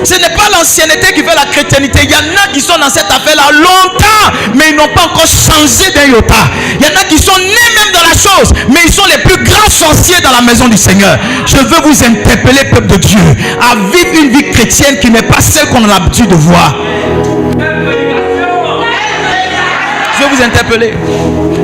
Ce n'est pas l'ancienneté qui fait la chrétienté. Il y en a qui sont dans cette affaire-là longtemps, mais ils n'ont pas encore changé d'un iota. Il y en a qui sont nés même dans la chose, mais ils sont les plus grands sorciers dans la maison du Seigneur. Je veux vous interpeller, peuple de Dieu, à vivre une vie chrétienne qui n'est pas celle qu'on a l'habitude de voir. Je vais vous interpeller.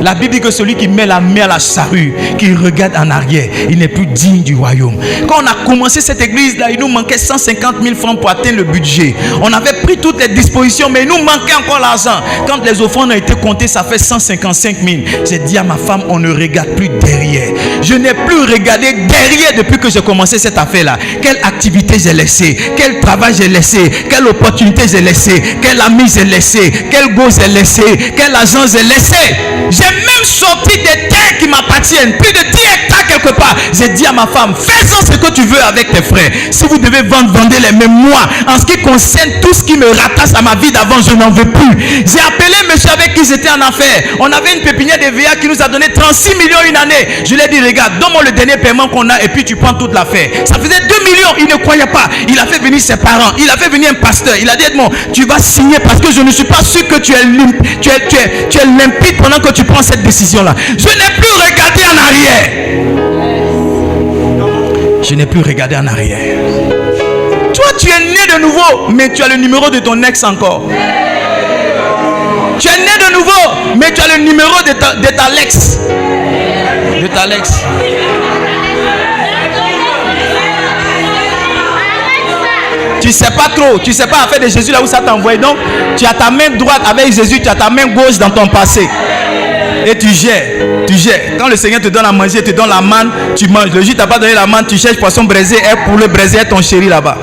La Bible dit que celui qui met la main à la charrue, qui regarde en arrière, il n'est plus digne du royaume. Quand on a commencé cette église-là, il nous manquait 150 000 francs pour atteindre le budget. On avait pris toutes les dispositions, mais il nous manquait encore l'argent. Quand les offrandes ont été comptées, ça fait 155 000. J'ai dit à ma femme, on ne regarde plus derrière. Je n'ai plus regardé derrière depuis que j'ai commencé cette affaire-là. Quelle activité j'ai laissé, quel travail j'ai laissé, quelle opportunité j'ai laissé, quel ami j'ai laissé, quel goût j'ai laissé, quel argent j'ai laissé. J'ai même sorti des terres qui m'appartiennent, plus de 10 hectares quelque part. J'ai dit à ma femme, fais-en ce que tu veux avec tes frères. Si vous devez vendre, vendez-les. Mais moi, en ce qui concerne tout ce qui me rattache à ma vie d'avant, je n'en veux plus. J'ai appelé monsieur avec qui j'étais en affaires. On avait une pépinière de VA qui nous a donné 36 millions une année. Je lui ai dit, regarde, donne-moi le dernier paiement qu'on a et puis tu prends toute l'affaire. Ça faisait 2 millions, il ne croyait pas. Il a fait venir ses parents, il a fait venir un pasteur. Il a dit, Edmond, tu vas signer parce que je ne suis pas sûr que tu es limpide pendant que tu prends cette décision-là. Je n'ai plus regardé en arrière. Je n'ai plus regardé en arrière. Toi, tu es né de nouveau, mais tu as le numéro de ton ex encore. Tu es né de nouveau, mais tu as le numéro de ta Lex. De ta Lex. Tu sais pas trop, tu sais pas l'affaire de Jésus là où ça t'a envoyé. Donc, tu as ta main droite avec Jésus, tu as ta main gauche dans ton passé. Et tu gères, tu gères. Quand le Seigneur te donne à manger, te donne la manne, tu manges. Le jour t'a pas donné la manne, tu cherches poisson braisé et pour le braiser ton chéri là-bas.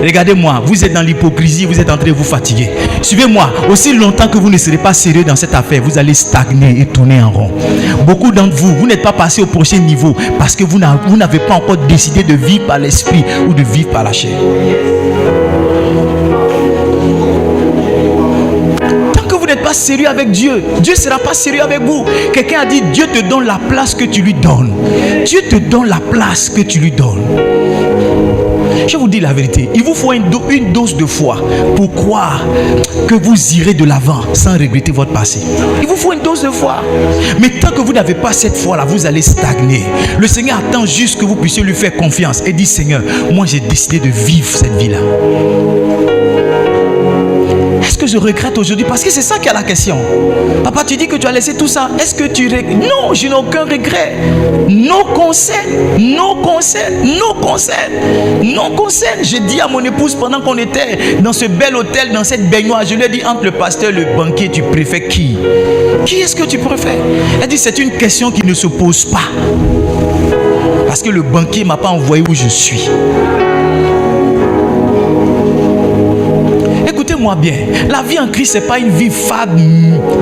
Regardez-moi, vous êtes dans l'hypocrisie, vous êtes en train de vous fatiguer. Suivez-moi, aussi longtemps que vous ne serez pas sérieux dans cette affaire, vous allez stagner et tourner en rond. Beaucoup d'entre vous, vous n'êtes pas passé au prochain niveau parce que vous n'avez pas encore décidé de vivre par l'esprit ou de vivre par la chair. pas sérieux avec Dieu, Dieu ne sera pas sérieux avec vous. Quelqu'un a dit, Dieu te donne la place que tu lui donnes. Dieu te donne la place que tu lui donnes. Je vous dis la vérité, il vous faut une dose de foi pour croire que vous irez de l'avant sans regretter votre passé. Il vous faut une dose de foi. Mais tant que vous n'avez pas cette foi-là, vous allez stagner. Le Seigneur attend juste que vous puissiez lui faire confiance et dire, Seigneur, moi j'ai décidé de vivre cette vie-là. Est-ce que je regrette aujourd'hui? Parce que c'est ça qui est la question. Papa, tu dis que tu as laissé tout ça. Est-ce que tu regrettes? Non, je n'ai aucun regret. No concern. J'ai dit à mon épouse pendant qu'on était dans ce bel hôtel, dans cette baignoire, je lui ai dit, entre le pasteur et le banquier, tu préfères qui? Qui est-ce que tu préfères? Elle dit, c'est une question qui ne se pose pas. Parce que le banquier ne m'a pas envoyé où je suis. Écoutez-moi bien, la vie en Christ, ce n'est pas une vie fade,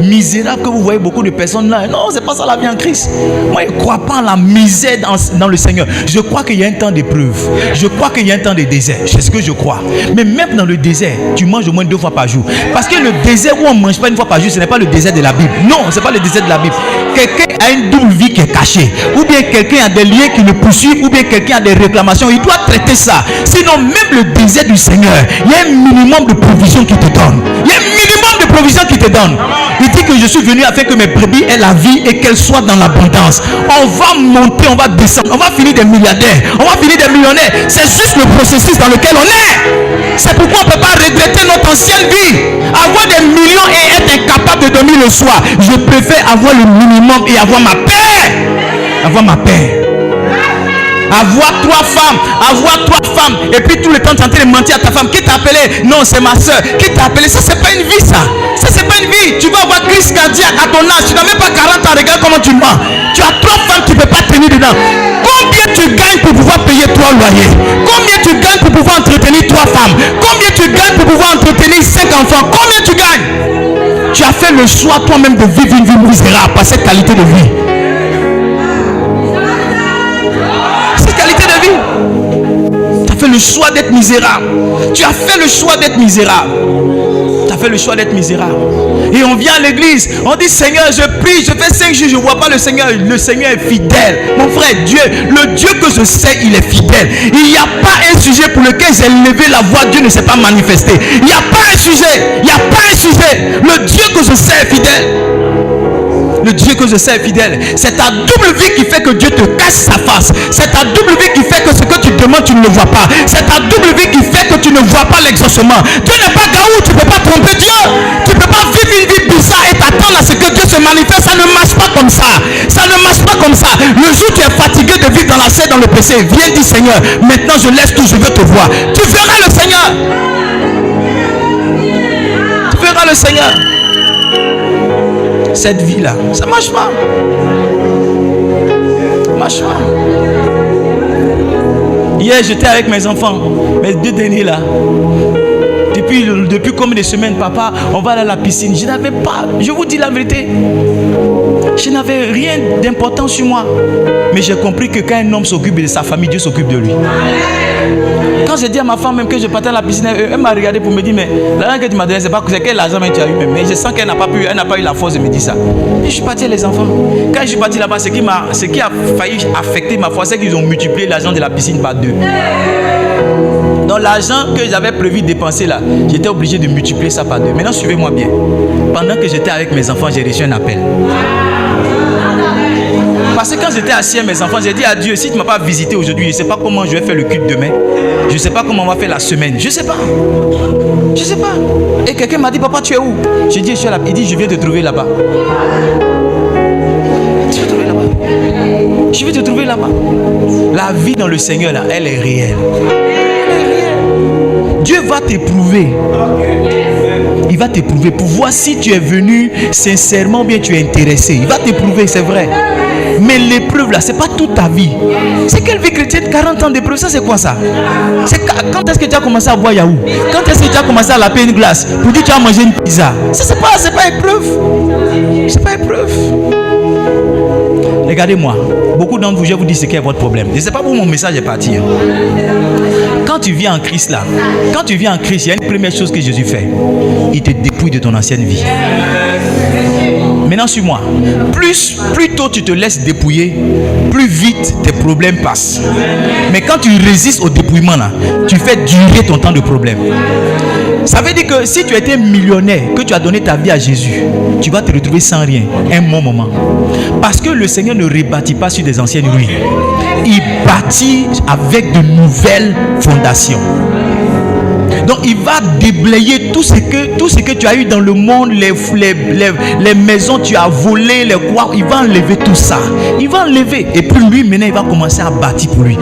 misérable que vous voyez beaucoup de personnes là. Non, ce n'est pas ça la vie en Christ. Moi, je ne crois pas en la misère dans le Seigneur. Je crois qu'il y a un temps d'épreuve. Je crois qu'il y a un temps de désert. C'est ce que je crois. Mais même dans le désert, tu manges au moins 2 fois par jour. Parce que le désert où on ne mange pas 1 fois par jour, ce n'est pas le désert de la Bible. Non, ce n'est pas le désert de la Bible. Quelqu'un a une double vie qui est cachée. Ou bien quelqu'un a des liens qui le poursuivent. Ou bien quelqu'un a des réclamations. Il doit traiter ça. Sinon, même le désert du Seigneur, il y a un minimum de provision qui te donne. Il y a un minimum de provision qui te donne. Il dit que je suis venu afin que mes brebis aient la vie et qu'elles soient dans l'abondance. On va monter, on va descendre, on va finir des milliardaires, on va finir des millionnaires. C'est juste le processus dans lequel on est. C'est pourquoi on ne peut pas regretter notre ancienne vie. Avoir des millions et être incapable de dormir le soir. Je préfère avoir le minimum et avoir ma paix. Avoir ma paix. Avoir 3 femmes, et puis tout le temps tu es en train de mentir à ta femme. Qui t'a appelé? Non, c'est ma soeur. Qui t'a appelé? Ça, c'est pas une vie, ça. Ça, c'est pas une vie. Tu vas avoir crise cardiaque à ton âge. Tu n'as même pas 40 ans. Regarde comment tu mens. Tu as 3 femmes, tu ne peux pas tenir dedans. Combien tu gagnes pour pouvoir payer 3 loyers? Combien tu gagnes pour pouvoir entretenir 3 femmes? Combien tu gagnes pour pouvoir entretenir 5 enfants? Combien tu gagnes? Tu as fait le choix toi-même de vivre une vie misérable par cette qualité de vie. Tu as fait le choix d'être misérable. Tu as fait le choix d'être misérable. Tu as fait le choix d'être misérable. Et on vient à l'église, on dit Seigneur, je prie, je fais 5 jours, je ne vois pas le Seigneur. Le Seigneur est fidèle. Mon frère, Dieu, le Dieu que je sais, il est fidèle. Il n'y a pas un sujet pour lequel j'ai levé la voix, Dieu ne s'est pas manifesté. Il n'y a pas un sujet. Il n'y a pas un sujet. Le Dieu que je sais est fidèle. Le Dieu que je sais est fidèle. C'est ta double vie qui fait que Dieu te cache sa face. C'est ta double vie qui fait que ce que tu demandes, tu ne le vois pas. C'est ta double vie qui fait que tu ne vois pas l'exaucement. Dieu n'est pas Gaou, tu ne peux pas tromper Dieu. Tu ne peux pas vivre une vie bizarre et t'attendre à ce que Dieu se manifeste. Ça ne marche pas comme ça. Ça ne marche pas comme ça. Le jour où tu es fatigué de vivre dans la chair, dans le péché, viens dire Seigneur, maintenant je laisse tout, je veux te voir. Tu verras le Seigneur. Tu verras le Seigneur. Cette vie-là, ça marche pas. Ça marche pas. Hier, j'étais avec mes enfants, mes 2 derniers là. Depuis combien de semaines, papa, on va aller à la piscine. Je n'avais pas, je vous dis la vérité, je n'avais rien d'important sur moi. Mais j'ai compris que quand un homme s'occupe de sa famille, Dieu s'occupe de lui. Quand j'ai dit à ma femme même que je partais à la piscine, elle m'a regardé pour me dire, mais l'argent que tu m'as donné, c'est quel argent tu as eu même. Mais je sens qu'elle n'a pas eu la force de me dire ça. Et je suis parti les enfants. Quand je suis parti là-bas, ce qui a failli affecter ma foi, c'est qu'ils ont multiplié l'argent de la piscine par 2. Donc l'argent que j'avais prévu de dépenser là, j'étais obligé de multiplier ça par 2. Maintenant, suivez-moi bien. Pendant que j'étais avec mes enfants, j'ai reçu un appel. Parce que quand j'étais assis avec mes enfants, j'ai dit à Dieu, si tu ne m'as pas visité aujourd'hui, je ne sais pas comment je vais faire le culte demain. Je ne sais pas comment on va faire la semaine. Je ne sais pas. Je ne sais pas. Et quelqu'un m'a dit, papa, tu es où? J'ai dit, je suis là. Il dit, je viens te trouver là-bas. Je vais te trouver là-bas. Je vais te trouver là-bas. La vie dans le Seigneur, là, elle est réelle. Dieu va t'éprouver. Il va t'éprouver pour voir si tu es venu sincèrement ou bien tu es intéressé. Il va t'éprouver, c'est vrai. Mais l'épreuve là, c'est pas toute ta vie. C'est quelle vie chrétienne? 40 ans d'épreuve, ça c'est quoi ça? Quand est-ce que tu as commencé à boire yaourt? Quand est-ce que tu as commencé à laper une glace pour dire que tu as mangé une pizza? Ça c'est pas épreuve. C'est pas épreuve. Regardez-moi. Beaucoup d'entre vous, je vous dis ce qu'est votre problème. Je ne sais pas où mon message est parti. Quand tu viens en Christ là, quand tu viens en Christ, il y a une première chose que Jésus fait. Il te dépouille de ton ancienne vie. Maintenant, suis-moi. Plus tôt tu te laisses dépouiller, plus vite tes problèmes passent. Mais quand tu résistes au dépouillement là, tu fais durer ton temps de problème. Ça veut dire que si tu étais millionnaire, que tu as donné ta vie à Jésus, tu vas te retrouver sans rien un bon moment. Parce que le Seigneur ne rebâtit pas sur des anciennes ruines. Il bâtit avec de nouvelles fondations. Donc il va déblayer tout ce que tu as eu dans le monde, les maisons que tu as volées, les quoi, il va enlever tout ça. Il va enlever. Et puis lui, maintenant, il va commencer à bâtir pour lui.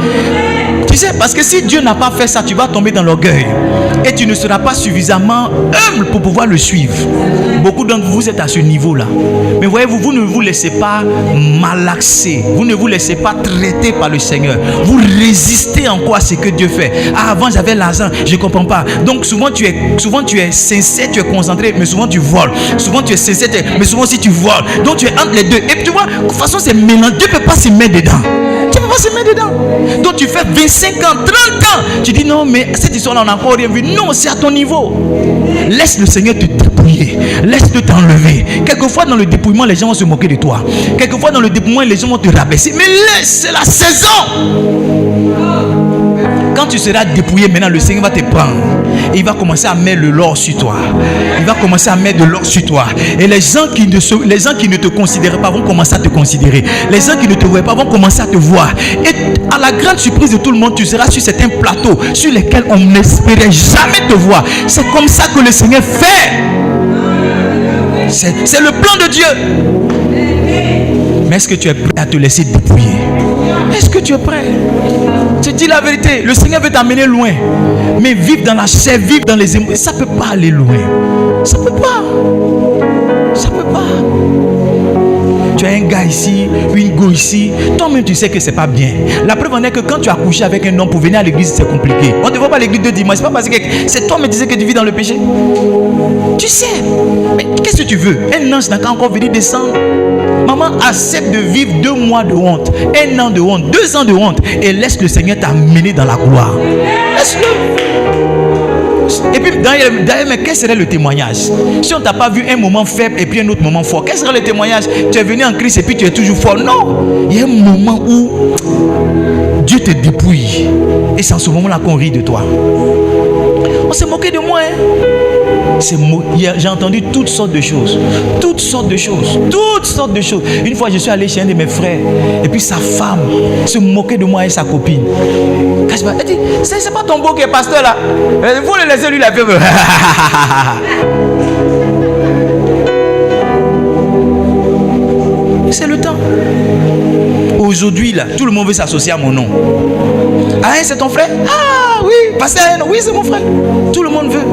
Tu sais, parce que si Dieu n'a pas fait ça, tu vas tomber dans l'orgueil. Et tu ne seras pas suffisamment humble pour pouvoir le suivre. Beaucoup d'entre vous êtes à ce niveau-là. Mais voyez-vous, vous ne vous laissez pas malaxer. Vous ne vous laissez pas traiter par le Seigneur. Vous résistez encore à ce que Dieu fait. Ah, avant j'avais l'argent, je ne comprends pas. Donc souvent tu es sincère, tu es concentré, mais souvent tu voles. Souvent tu es sincère, mais souvent aussi tu voles. Donc tu es entre les deux. Et puis tu vois, de toute façon c'est mélange. Dieu ne peut pas se mettre dedans. Tu ne peux pas se mettre dedans. Donc tu fais 25 ans, 30 ans. Tu dis non, mais cette histoire-là, on n'a encore rien vu. Non, c'est à ton niveau. Laisse le Seigneur te dépouiller. Laisse-le t'enlever. Quelquefois, dans le dépouillement, les gens vont se moquer de toi. Quelquefois, dans le dépouillement, les gens vont te rabaisser. Mais laisse, c'est la saison. Quand tu seras dépouillé, maintenant, le Seigneur va te prendre. Et il va commencer à mettre le l'or sur toi. Il va commencer à mettre de l'or sur toi. Et les gens qui ne te considèrent pas vont commencer à te considérer. Les gens qui ne te voient pas vont commencer à te voir. Et à la grande surprise de tout le monde, tu seras sur certains plateaux sur lesquels on n'espérait jamais te voir. C'est comme ça que le Seigneur fait. C'est le plan de Dieu. Mais est-ce que tu es prêt à te laisser dépouiller? Est-ce que tu es prêt? Je te dis la vérité, le Seigneur veut t'amener loin. Mais vivre dans la chair, vivre dans les émotions, ça ne peut pas aller loin. Ça ne peut pas. Ça ne peut pas. Tu as un gars ici, une go ici. Toi-même, tu sais que ce n'est pas bien. La preuve en est que quand tu as couché avec un homme pour venir à l'église, c'est compliqué. On ne te voit pas à l'église de dimanche. C'est pas parce que c'est toi qui disais que tu vis dans le péché. Tu sais. Mais qu'est-ce que tu veux? Un ange n'a qu'à encore venir descendre. Maman, accepte de vivre 2 mois de honte, 1 an de honte, 2 ans de honte et laisse le Seigneur t'amener dans la gloire. Laisse-le. Et puis d'ailleurs, mais quel serait le témoignage? Si on ne t'a pas vu un moment faible et puis un autre moment fort, quel serait le témoignage? Tu es venu en Christ et puis tu es toujours fort. Non, il y a un moment où Dieu te dépouille et c'est en ce moment-là qu'on rit de toi. On s'est moqué de moi, hein? J'ai entendu toutes sortes de choses. Toutes sortes de choses. Toutes sortes de choses. Une fois, je suis allé chez un de mes frères. Et puis sa femme se moquait de moi et sa copine. Elle dit, c'est pas ton beau qui est pasteur là. Il faut le laisser lui la faire. C'est le temps. Aujourd'hui là, tout le monde veut s'associer à mon nom. Ah, c'est ton frère? Ah oui, pasteur, oui, c'est mon frère. Tout le monde veut.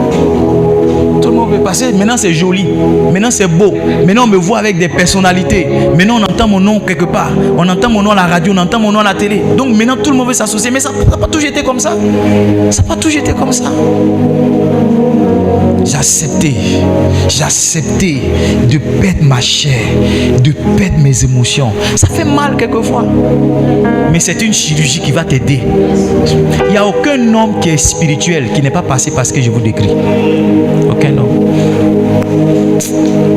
Tout le monde veut passer. Maintenant c'est joli. Maintenant c'est beau. Maintenant on me voit avec des personnalités. Maintenant on entend mon nom quelque part. On entend mon nom à la radio, on entend mon nom à la télé. Donc maintenant tout le monde veut s'associer. Mais ça n'a pas toujours été comme ça. Ça n'a pas toujours été comme ça. J'ai accepté de perdre ma chair, de perdre mes émotions. Ça fait mal quelquefois. Mais c'est une chirurgie qui va t'aider. Il n'y a aucun homme qui est spirituel qui n'est pas passé par ce que je vous décris. Aucun homme.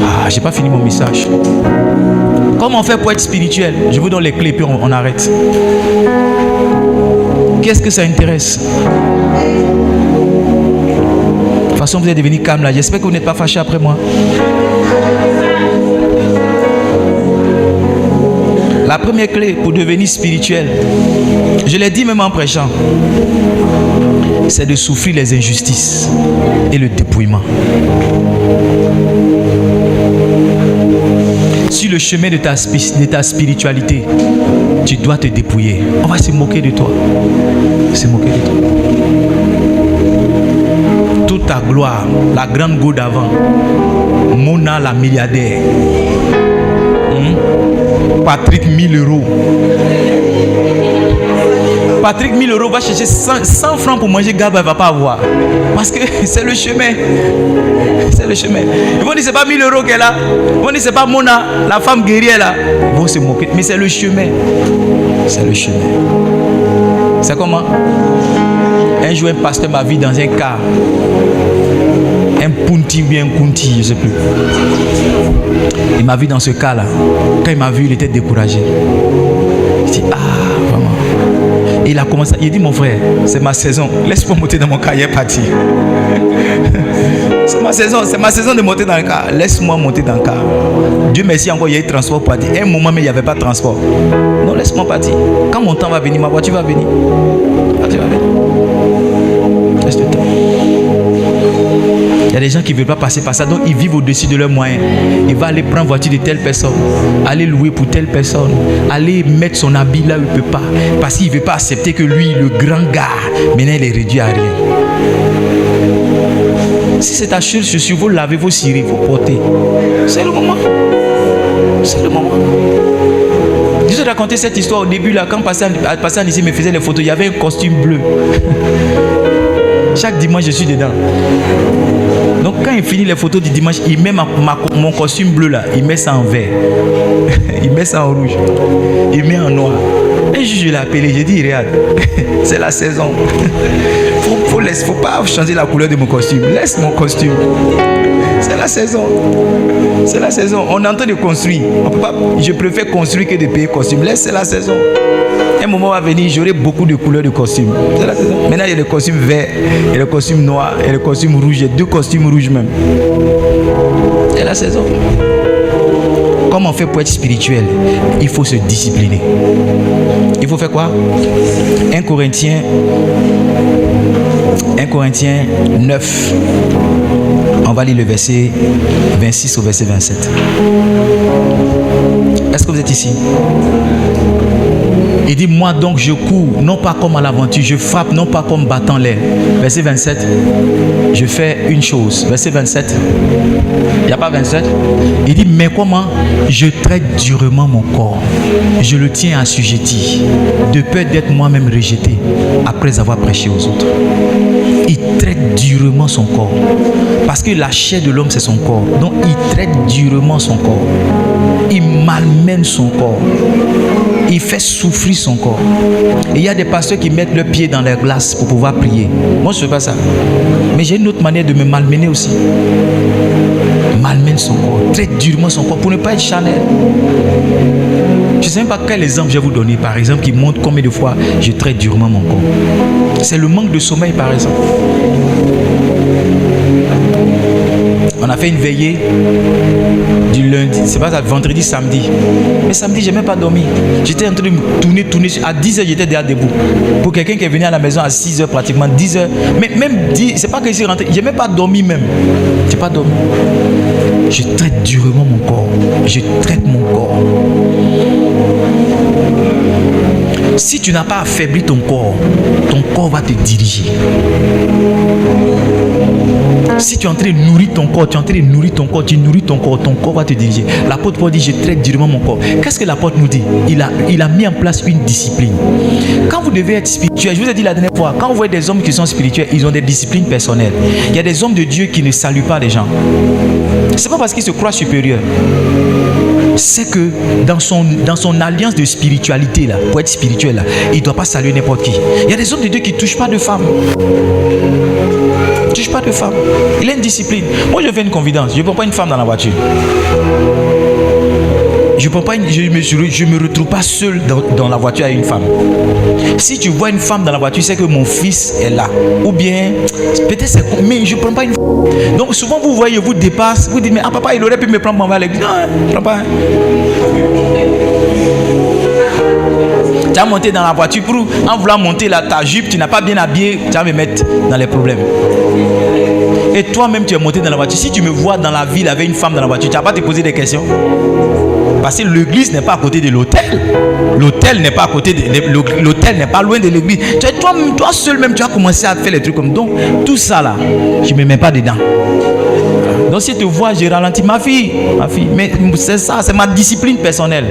Ah, j'ai pas fini mon message. Comment on fait pour être spirituel? Je vous donne les clés puis on arrête. Qu'est-ce que ça intéresse? De toute façon, vous êtes devenu calme là. J'espère que vous n'êtes pas fâché après moi. La première clé pour devenir spirituel, je l'ai dit même en prêchant, c'est de souffrir les injustices et le dépouillement. Sur le chemin de ta spiritualité, tu dois te dépouiller. On va se moquer de toi. Se moquer de toi. Toute ta gloire, la grande go d'avant, Mona la milliardaire, Patrick 1000 euros, Patrick, 1000 euros, va chercher 100 francs pour manger, Gab, elle ne va pas avoir. Parce que c'est le chemin. C'est le chemin. Ils vont dire, c'est pas 1000 euros qu'elle a. Ils vont dire, c'est pas Mona, la femme guerrière là. Ils vont se moquer. Mais c'est le chemin. C'est le chemin. C'est comment? Un jour, un pasteur m'a vu dans un car. Un punti ou bien un kunti, je ne sais plus. Il m'a vu dans ce cas-là. Quand il m'a vu, il était découragé. Il dit, ah, vraiment. Et il a commencé, il dit, mon frère, c'est ma saison. Laisse-moi monter dans mon car, il est parti. C'est ma saison de monter dans le car. Laisse-moi monter dans le car. Dieu merci, encore, il y a eu transport pour partir. Un moment, mais il n'y avait pas de transport. Non, laisse-moi partir. Quand mon temps va venir, ma voiture va venir. La voiture va venir. Laisse le temps. Il y a des gens qui ne veulent pas passer par ça, donc ils vivent au-dessus de leurs moyens. Il va aller prendre voiture de telle personne, aller louer pour telle personne, aller mettre son habit là où il ne peut pas, parce qu'il ne veut pas accepter que lui, le grand gars, maintenant il est réduit à rien. Si c'est ta chaussure, vous lavez vos cirés, vous portez. C'est le moment. C'est le moment. Je vous ai raconté cette histoire au début là, quand Pasteur ici me faisait les photos, il y avait un costume bleu. Chaque dimanche, je suis dedans. Donc quand il finit les photos du dimanche, il met mon costume bleu là, il met ça en vert, il met ça en rouge, il met en noir. Et je l'ai appelé, j'ai dit, regarde, c'est la saison. Faut pas changer la couleur de mon costume. Laisse mon costume. C'est la saison. C'est la saison. On est en train de construire. On peut pas, je préfère construire que de payer costume. Laisse, c'est la saison. Un moment va venir, j'aurai beaucoup de couleurs de costumes. C'est la saison. Maintenant, il y a le costume vert, et le costume noir, et le costume rouge. Il y a 2 costumes rouges même. C'est la saison. Comment on fait pour être spirituel? Il faut se discipliner. Il faut faire quoi? 1 Corinthiens 9. On va lire le verset 26 au verset 27. Est-ce que vous êtes ici? Il dit, moi donc je cours, non pas comme à l'aventure, je frappe, non pas comme battant l'air. Verset 27, je fais une chose. Verset 27, il n'y a pas 27. Il dit, mais comment? Je traite durement mon corps, je le tiens assujetti, de peur d'être moi-même rejeté après avoir prêché aux autres. Il traite durement son corps, parce que la chair de l'homme c'est son corps. Donc il traite durement son corps, il malmène son corps, il fait souffrir son corps. Et il y a des pasteurs qui mettent leurs pieds dans les glaces pour pouvoir prier. Moi je ne fais pas ça, mais j'ai une autre manière de me malmener aussi. Malmène son corps, traite durement son corps pour ne pas être charnel. Je ne sais même pas quel exemple je vais vous donner, par exemple, qui montre combien de fois je traite durement mon corps. C'est le manque de sommeil, par exemple. On a fait une veillée du lundi, c'est pas ça, vendredi, samedi. Mais samedi, je n'ai même pas dormi. J'étais en train de tourner. À 10h, j'étais déjà debout. Pour quelqu'un qui est venu à la maison à 6h, pratiquement 10h. Mais même 10, c'est pas que je suis rentré. Je n'ai même pas dormi même. Je n'ai pas dormi. Je traite durement mon corps. Je traite mon corps. Si tu n'as pas affaibli ton corps va te diriger. Si tu es en train de nourrir ton corps, tu nourris ton corps va te diriger. L'apôtre Paul dit, je traite durement mon corps. Qu'est-ce que l'apôtre nous dit? Il a mis en place une discipline. Quand vous devez être spirituel, je vous ai dit la dernière fois, quand vous voyez des hommes qui sont spirituels, ils ont des disciplines personnelles. Il y a des hommes de Dieu qui ne saluent pas les gens. C'est pas parce qu'ils se croient supérieurs. C'est que dans son alliance de spiritualité là, pour être spirituel là, il ne doit pas saluer n'importe qui. Il y a des hommes de Dieu qui ne touchent pas de femmes. Ne touchent pas de femmes. Il a une discipline. Moi je fais une confidence. Je ne prends pas une femme dans la voiture. Je ne me retrouve pas seul dans la voiture avec une femme. Si tu vois une femme dans la voiture, c'est que mon fils est là. Ou bien, peut-être c'est... Mais je ne prends pas une femme. Donc souvent vous voyez, vous dépasse, vous dites, mais papa, il aurait pu me prendre mon avec. Non, je ne prends pas. Tu as monté dans la voiture en voulant monter là, ta jupe, tu n'as pas bien habillé, tu vas me mettre dans les problèmes. Et toi-même, tu es monté dans la voiture. Si tu me vois dans la ville avec une femme dans la voiture, tu ne vas pas te poser des questions. Parce que l'église n'est pas à côté de l'hôtel. L'hôtel n'est pas à côté de l'hôtel n'est pas loin de l'église. Toi seul même, tu as commencé à faire les trucs comme donc tout ça là, je ne me mets pas dedans. Donc si tu vois, je ralentis. Ma fille. Mais c'est ça, c'est ma discipline personnelle.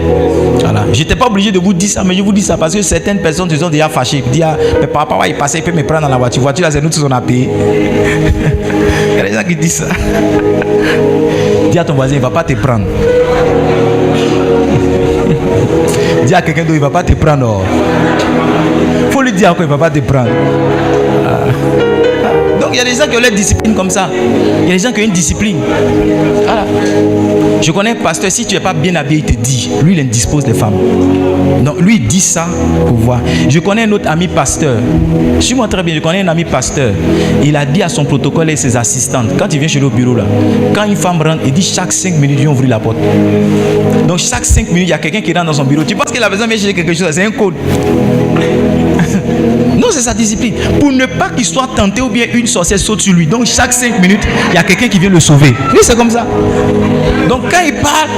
Voilà. Je n'étais pas obligé de vous dire ça, mais je vous dis ça parce que certaines personnes se sont déjà fâchées. Ils disent, mais papa va y passer, il peut me prendre dans la voiture. Voiture là, c'est nous tous on a payé. Il y a des gens qui disent ça. Dis à ton voisin, il ne va pas te prendre. Dis à quelqu'un d'autre, il ne va pas te prendre. Il faut lui dire encore, il ne va pas te prendre. Donc il y a des gens qui ont leur discipline comme ça. Il y a des gens qui ont une discipline. Voilà. Je connais un pasteur, si tu n'es pas bien habillé, il te dit. Lui, il indispose les femmes. Donc lui, il dit ça pour voir. Je connais un autre ami pasteur. Suis-moi très bien, je connais un ami pasteur. Il a dit à son protocole et ses assistantes, quand il vient chez le bureau là, quand une femme rentre, il dit chaque 5 minutes, il ouvre la porte. Donc chaque 5 minutes, il y a quelqu'un qui rentre dans son bureau. Tu penses que la personne vient chercher quelque chose, c'est un code. Non, c'est sa discipline. Pour ne pas qu'il soit tenté ou bien une sorcière saute sur lui. Donc chaque 5 minutes, il y a quelqu'un qui vient le sauver. Lui, c'est comme ça. Donc quand il parle,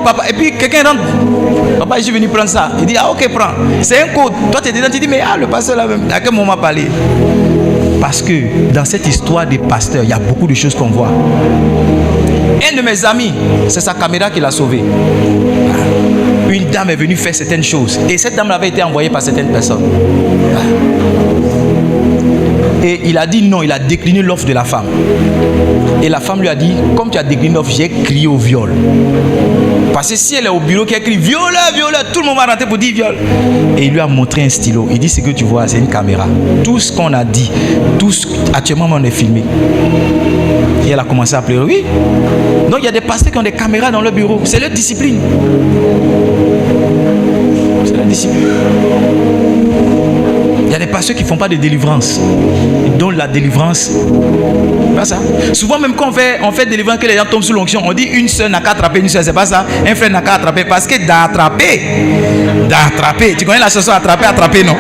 papa, et puis quelqu'un rentre. Papa, je suis venu prendre ça. Il dit, ah ok, prends. C'est un code. Toi, tu es dedans, tu dis, mais le pasteur là même, à quel moment parler? Parce que dans cette histoire des pasteurs, il y a beaucoup de choses qu'on voit. Un de mes amis, c'est sa caméra qui l'a sauvé. Une dame est venue faire certaines choses. Et cette dame avait été envoyée par certaines personnes. Et il a dit non, il a décliné l'offre de la femme. Et la femme lui a dit, comme tu as décliné l'offre, j'ai crié au viol. Parce que si elle est au bureau qui a écrit viol, tout le monde va rentrer pour dire viol. Et il lui a montré un stylo. Il dit, ce que tu vois, c'est une caméra. Tout ce qu'on a dit, actuellement on est filmé. Et elle a commencé à pleurer. Oui. Donc il y a des pasteurs qui ont des caméras dans leur bureau. C'est leur discipline. C'est la discipline. Il y a des pasteurs qui ne font pas de délivrance. Ils donnent la délivrance. Pas ça. Souvent même quand on fait délivrance, que les gens tombent sous l'onction, on dit une seule n'a qu'à attraper une seule. C'est pas ça. Un frère n'a qu'à attraper. Parce que d'attraper. Tu connais la chanson attraper, non?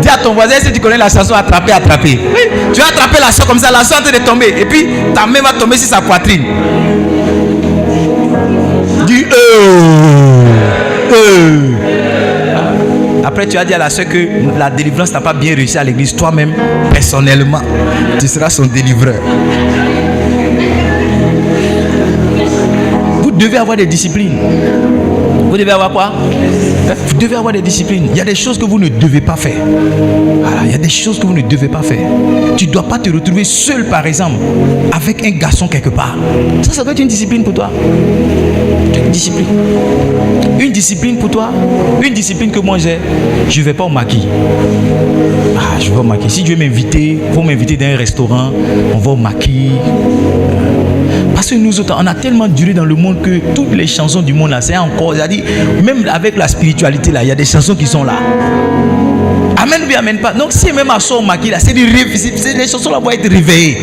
Dis à ton voisin si tu connais la chanson attraper. Oui. Tu vas attraper la soeur comme ça, la soeur est en train de tomber. Et puis ta main va tomber sur sa poitrine. Dis Après tu as dit à la soeur que la délivrance n'a pas bien réussi à l'église. Toi-même, personnellement, tu seras son délivreur. Vous devez avoir des disciplines. Vous devez avoir quoi? Vous devez avoir des disciplines. Il y a des choses que vous ne devez pas faire. Voilà, il y a des choses que vous ne devez pas faire. Tu ne dois pas te retrouver seul, par exemple, avec un garçon quelque part. Ça doit être une discipline pour toi. Une discipline. Une discipline pour toi. Une discipline que moi j'ai. Je ne vais pas au maquis. Je vais au maquis. Si Dieu m'inviter, il faut m'inviter dans un restaurant. On va au maquis. Parce que nous autres, on a tellement duré dans le monde que toutes les chansons du monde là, c'est encore, c'est-à-dire, même avec la spiritualité là, il y a des chansons qui sont là. Amen ou bien amen pas. Donc si même à son maquis là, c'est les chansons là vont être réveillées.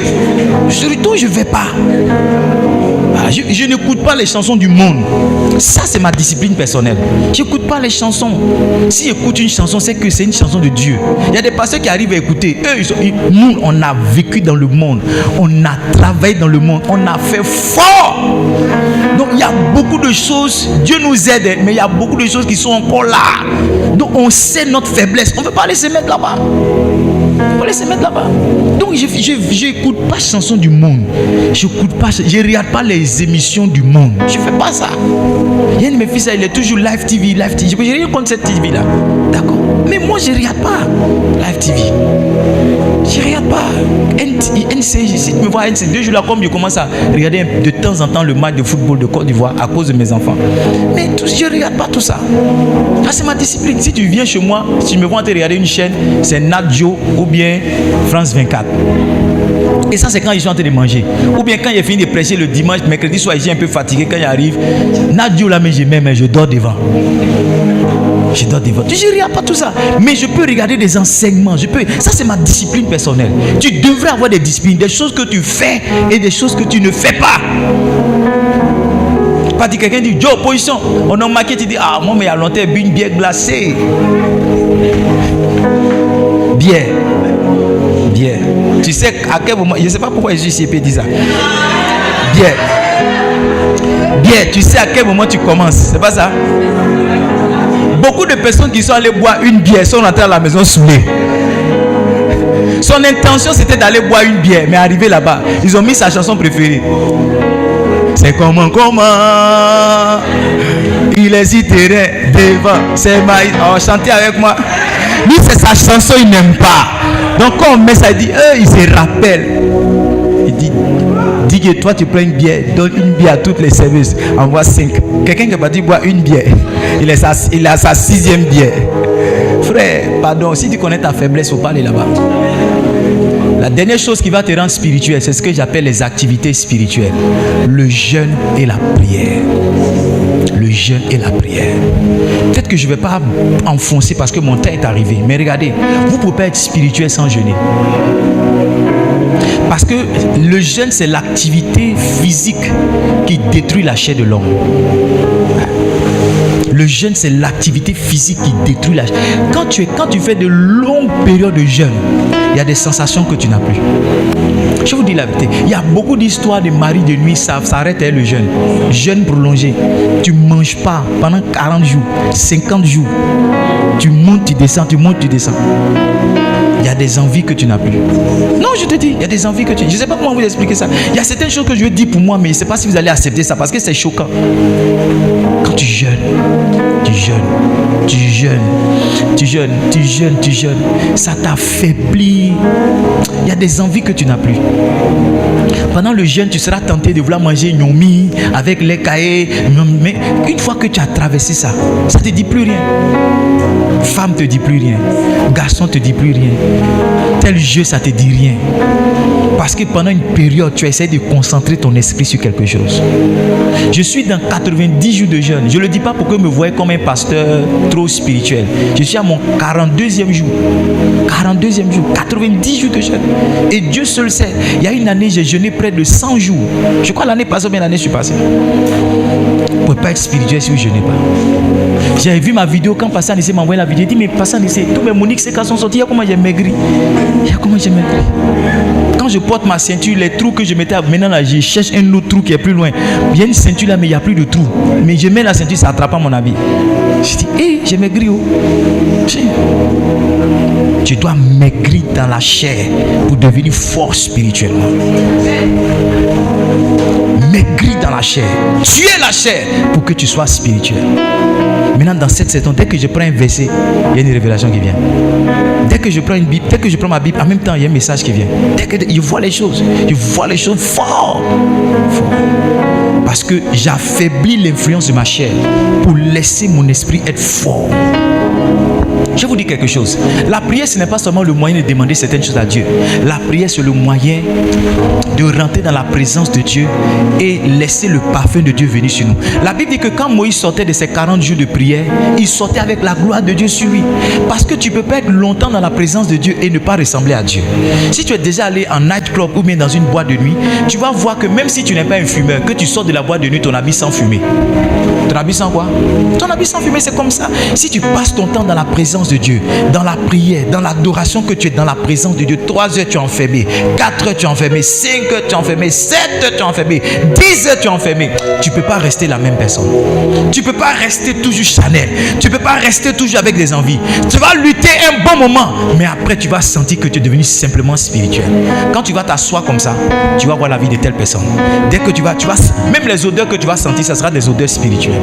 Surtout, je ne vais pas. Je n'écoute pas les chansons du monde. Ça, c'est ma discipline personnelle. Je n'écoute pas les chansons. Si j'écoute une chanson, c'est que c'est une chanson de Dieu. Il y a des pasteurs qui arrivent à écouter. Nous, on a vécu dans le monde. On a travaillé dans le monde. On a fait fort. Donc, il y a beaucoup de choses. Dieu nous aide, mais il y a beaucoup de choses qui sont encore là. Donc, on sait notre faiblesse. On ne peut pas aller se mettre là-bas. Donc je n'écoute pas les chansons du monde. Je ne regarde pas les émissions du monde. Je ne fais pas ça. Il y a un de mes fils, il est toujours live TV. Je n'ai rien contre cette TV là. D'accord. Mais moi je ne regarde pas live TV. Je ne regarde pas NC. Si tu me vois NC, 2 jours là, comme je commence à regarder de temps en temps le match de football de Côte d'Ivoire à cause de mes enfants. Mais je ne regarde pas tout ça. Ça c'est ma discipline. Si tu viens chez moi, si tu me vois en train de regarder une chaîne, c'est Nadio ou bien France 24. Et ça c'est quand ils sont en train de manger. Ou bien quand il fini de prêcher le dimanche, mercredi soir, je suis un peu fatigué quand il arrive. Nadio là, mais je dors devant. Je ne regarde pas tout ça. Mais je peux regarder des enseignements. Ça c'est ma discipline personnelle. Tu devrais avoir des disciplines, des choses que tu fais et des choses que tu ne fais pas. Pas dit quelqu'un dit Joe opposition. On a marqué, tu dis moi mais il y a longtemps une bière glacée. Bière. Tu sais à quel moment, je ne sais pas pourquoi Jésus dit ça. Bière. Tu sais à quel moment tu commences. C'est pas ça. Beaucoup de personnes qui sont allées boire une bière sont rentrées à la maison saoulées. Son intention, c'était d'aller boire une bière. Mais arrivé là-bas, ils ont mis sa chanson préférée. C'est comment il hésiterait devant. C'est maïs. Oh, chantez avec moi. Lui, c'est sa chanson, il n'aime pas. Donc, quand on met ça, il dit, il se rappelle. Il dit, dis que toi, tu prends une bière, donne une bière à toutes les services, envoie 5. Quelqu'un qui va dire boire une bière, il a sa 6e bière. Frère, pardon, si tu connais ta faiblesse, il faut pas aller là-bas. La dernière chose qui va te rendre spirituel, c'est ce que j'appelle les activités spirituelles. Le jeûne et la prière. Le jeûne et la prière. Peut-être que je ne vais pas enfoncer parce que mon temps est arrivé. Mais regardez, vous ne pouvez pas être spirituel sans jeûner. Parce que le jeûne, c'est l'activité physique qui détruit la chair de l'homme. Le jeûne, c'est l'activité physique qui détruit la chair. Quand tu fais de longues périodes de jeûne, il y a des sensations que tu n'as plus. Je vous dis la vérité. Il y a beaucoup d'histoires de maris de nuit, ça s'arrête le jeûne. Jeûne prolongé. Tu ne manges pas pendant 40 jours, 50 jours. Tu montes, tu descends, tu montes, tu descends. Il y a des envies que tu n'as plus. Non, je te dis, il y a des envies que tu... Je ne sais pas comment vous expliquer ça. Il y a certaines choses que je veux dire pour moi, mais je ne sais pas si vous allez accepter ça parce que c'est choquant. Quand tu jeûnes, tu jeûnes, tu jeûnes, tu jeûnes, tu jeûnes, tu jeûnes, ça t'affaiblit. Il y a des envies que tu n'as plus. Pendant le jeûne, tu seras tenté de vouloir manger gnomi avec les cahiers. Mais une fois que tu as traversé ça, ça ne te dit plus rien. Femme te dit plus rien. Garçon te dit plus rien. Tel jeu, ça te dit rien. Parce que pendant une période, tu as essayé de concentrer ton esprit sur quelque chose. Je suis dans 90 jours de jeûne. Je ne le dis pas pour que me voyez comme un pasteur trop spirituel. Je suis à mon 42e jour. 42e jour. 90 jours de jeûne. Et Dieu seul sait. Il y a une année, j'ai jeûné près de 100 jours. Je crois l'année passée, bien l'année je suis passé. Vous ne pouvez pas être spirituel si vous ne jeûnez pas. J'ai vu ma vidéo quand Pasteur Anissé m'a envoyé la vidéo. Il dit, mais Pasteur Anissé, tous mes Monique, c'est quand sont sortis. Il y a comment j'ai maigri. Il y a comment j'ai maigri. Quand je porte ma ceinture, les trous que je mettais maintenant là, je cherche un autre trou qui est plus loin. Il y a une ceinture là, mais il n'y a plus de trou. Mais je mets la ceinture, ça attrape pas mon habit. Je dis, j'ai maigri. Tu dois maigrir dans la chair pour devenir fort spirituellement. Maigrir dans la chair. Tuer la chair pour que tu sois spirituel. Maintenant, dans cette saison, dès que je prends un verset, il y a une révélation qui vient. Dès que je prends une Bible, dès que je prends ma Bible, en même temps, il y a un message qui vient. Dès que je vois les choses, fort. Parce que j'affaiblis l'influence de ma chair pour laisser mon esprit être fort. Je vous dis quelque chose. La prière, ce n'est pas seulement le moyen de demander certaines choses à Dieu. La prière, c'est le moyen de rentrer dans la présence de Dieu et laisser le parfum de Dieu venir sur nous. La Bible dit que quand Moïse sortait de ses 40 jours de prière, il sortait avec la gloire de Dieu sur lui. Parce que tu ne peux pas être longtemps dans la présence de Dieu et ne pas ressembler à Dieu. Si tu es déjà allé en nightclub ou bien dans une boîte de nuit, tu vas voir que même si tu n'es pas un fumeur, que tu sors de la boîte de nuit, ton habit sans fumer. Ton habit sans quoi? Ton habit sans fumer, c'est comme ça. Si tu passes ton temps dans la présence de Dieu, dans la prière, dans l'adoration, que tu es dans la présence de Dieu, 3 heures tu es enfermé, 4 heures tu es enfermé, 5 heures tu es enfermé, 7 heures tu es enfermé, 10 heures tu es enfermé, tu ne peux pas rester la même personne. Tu ne peux pas rester toujours Chanel. Tu ne peux pas rester toujours avec des envies. Tu vas lutter un bon moment, mais après tu vas sentir que tu es devenu simplement spirituel. Quand tu vas t'asseoir comme ça, tu vas voir la vie de telle personne. Dès que tu vas même les odeurs que tu vas sentir, ça sera des odeurs spirituelles.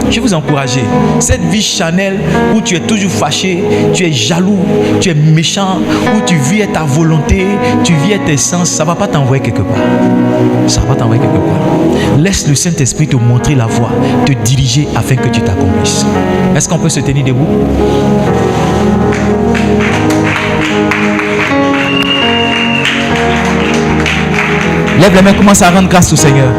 Je vais vous encourager. Cette vie Chanel où tu es toujours fâché, tu es jaloux, tu es méchant, où tu vis à ta volonté, tu vis à tes sens, ça ne va pas t'envoyer quelque part. Ça ne va pas t'envoyer quelque part. Laisse le Saint-Esprit te montrer la voie, te diriger afin que tu t'accomplisses. Est-ce qu'on peut se tenir debout? Lève les mains, commence à rendre grâce au Seigneur.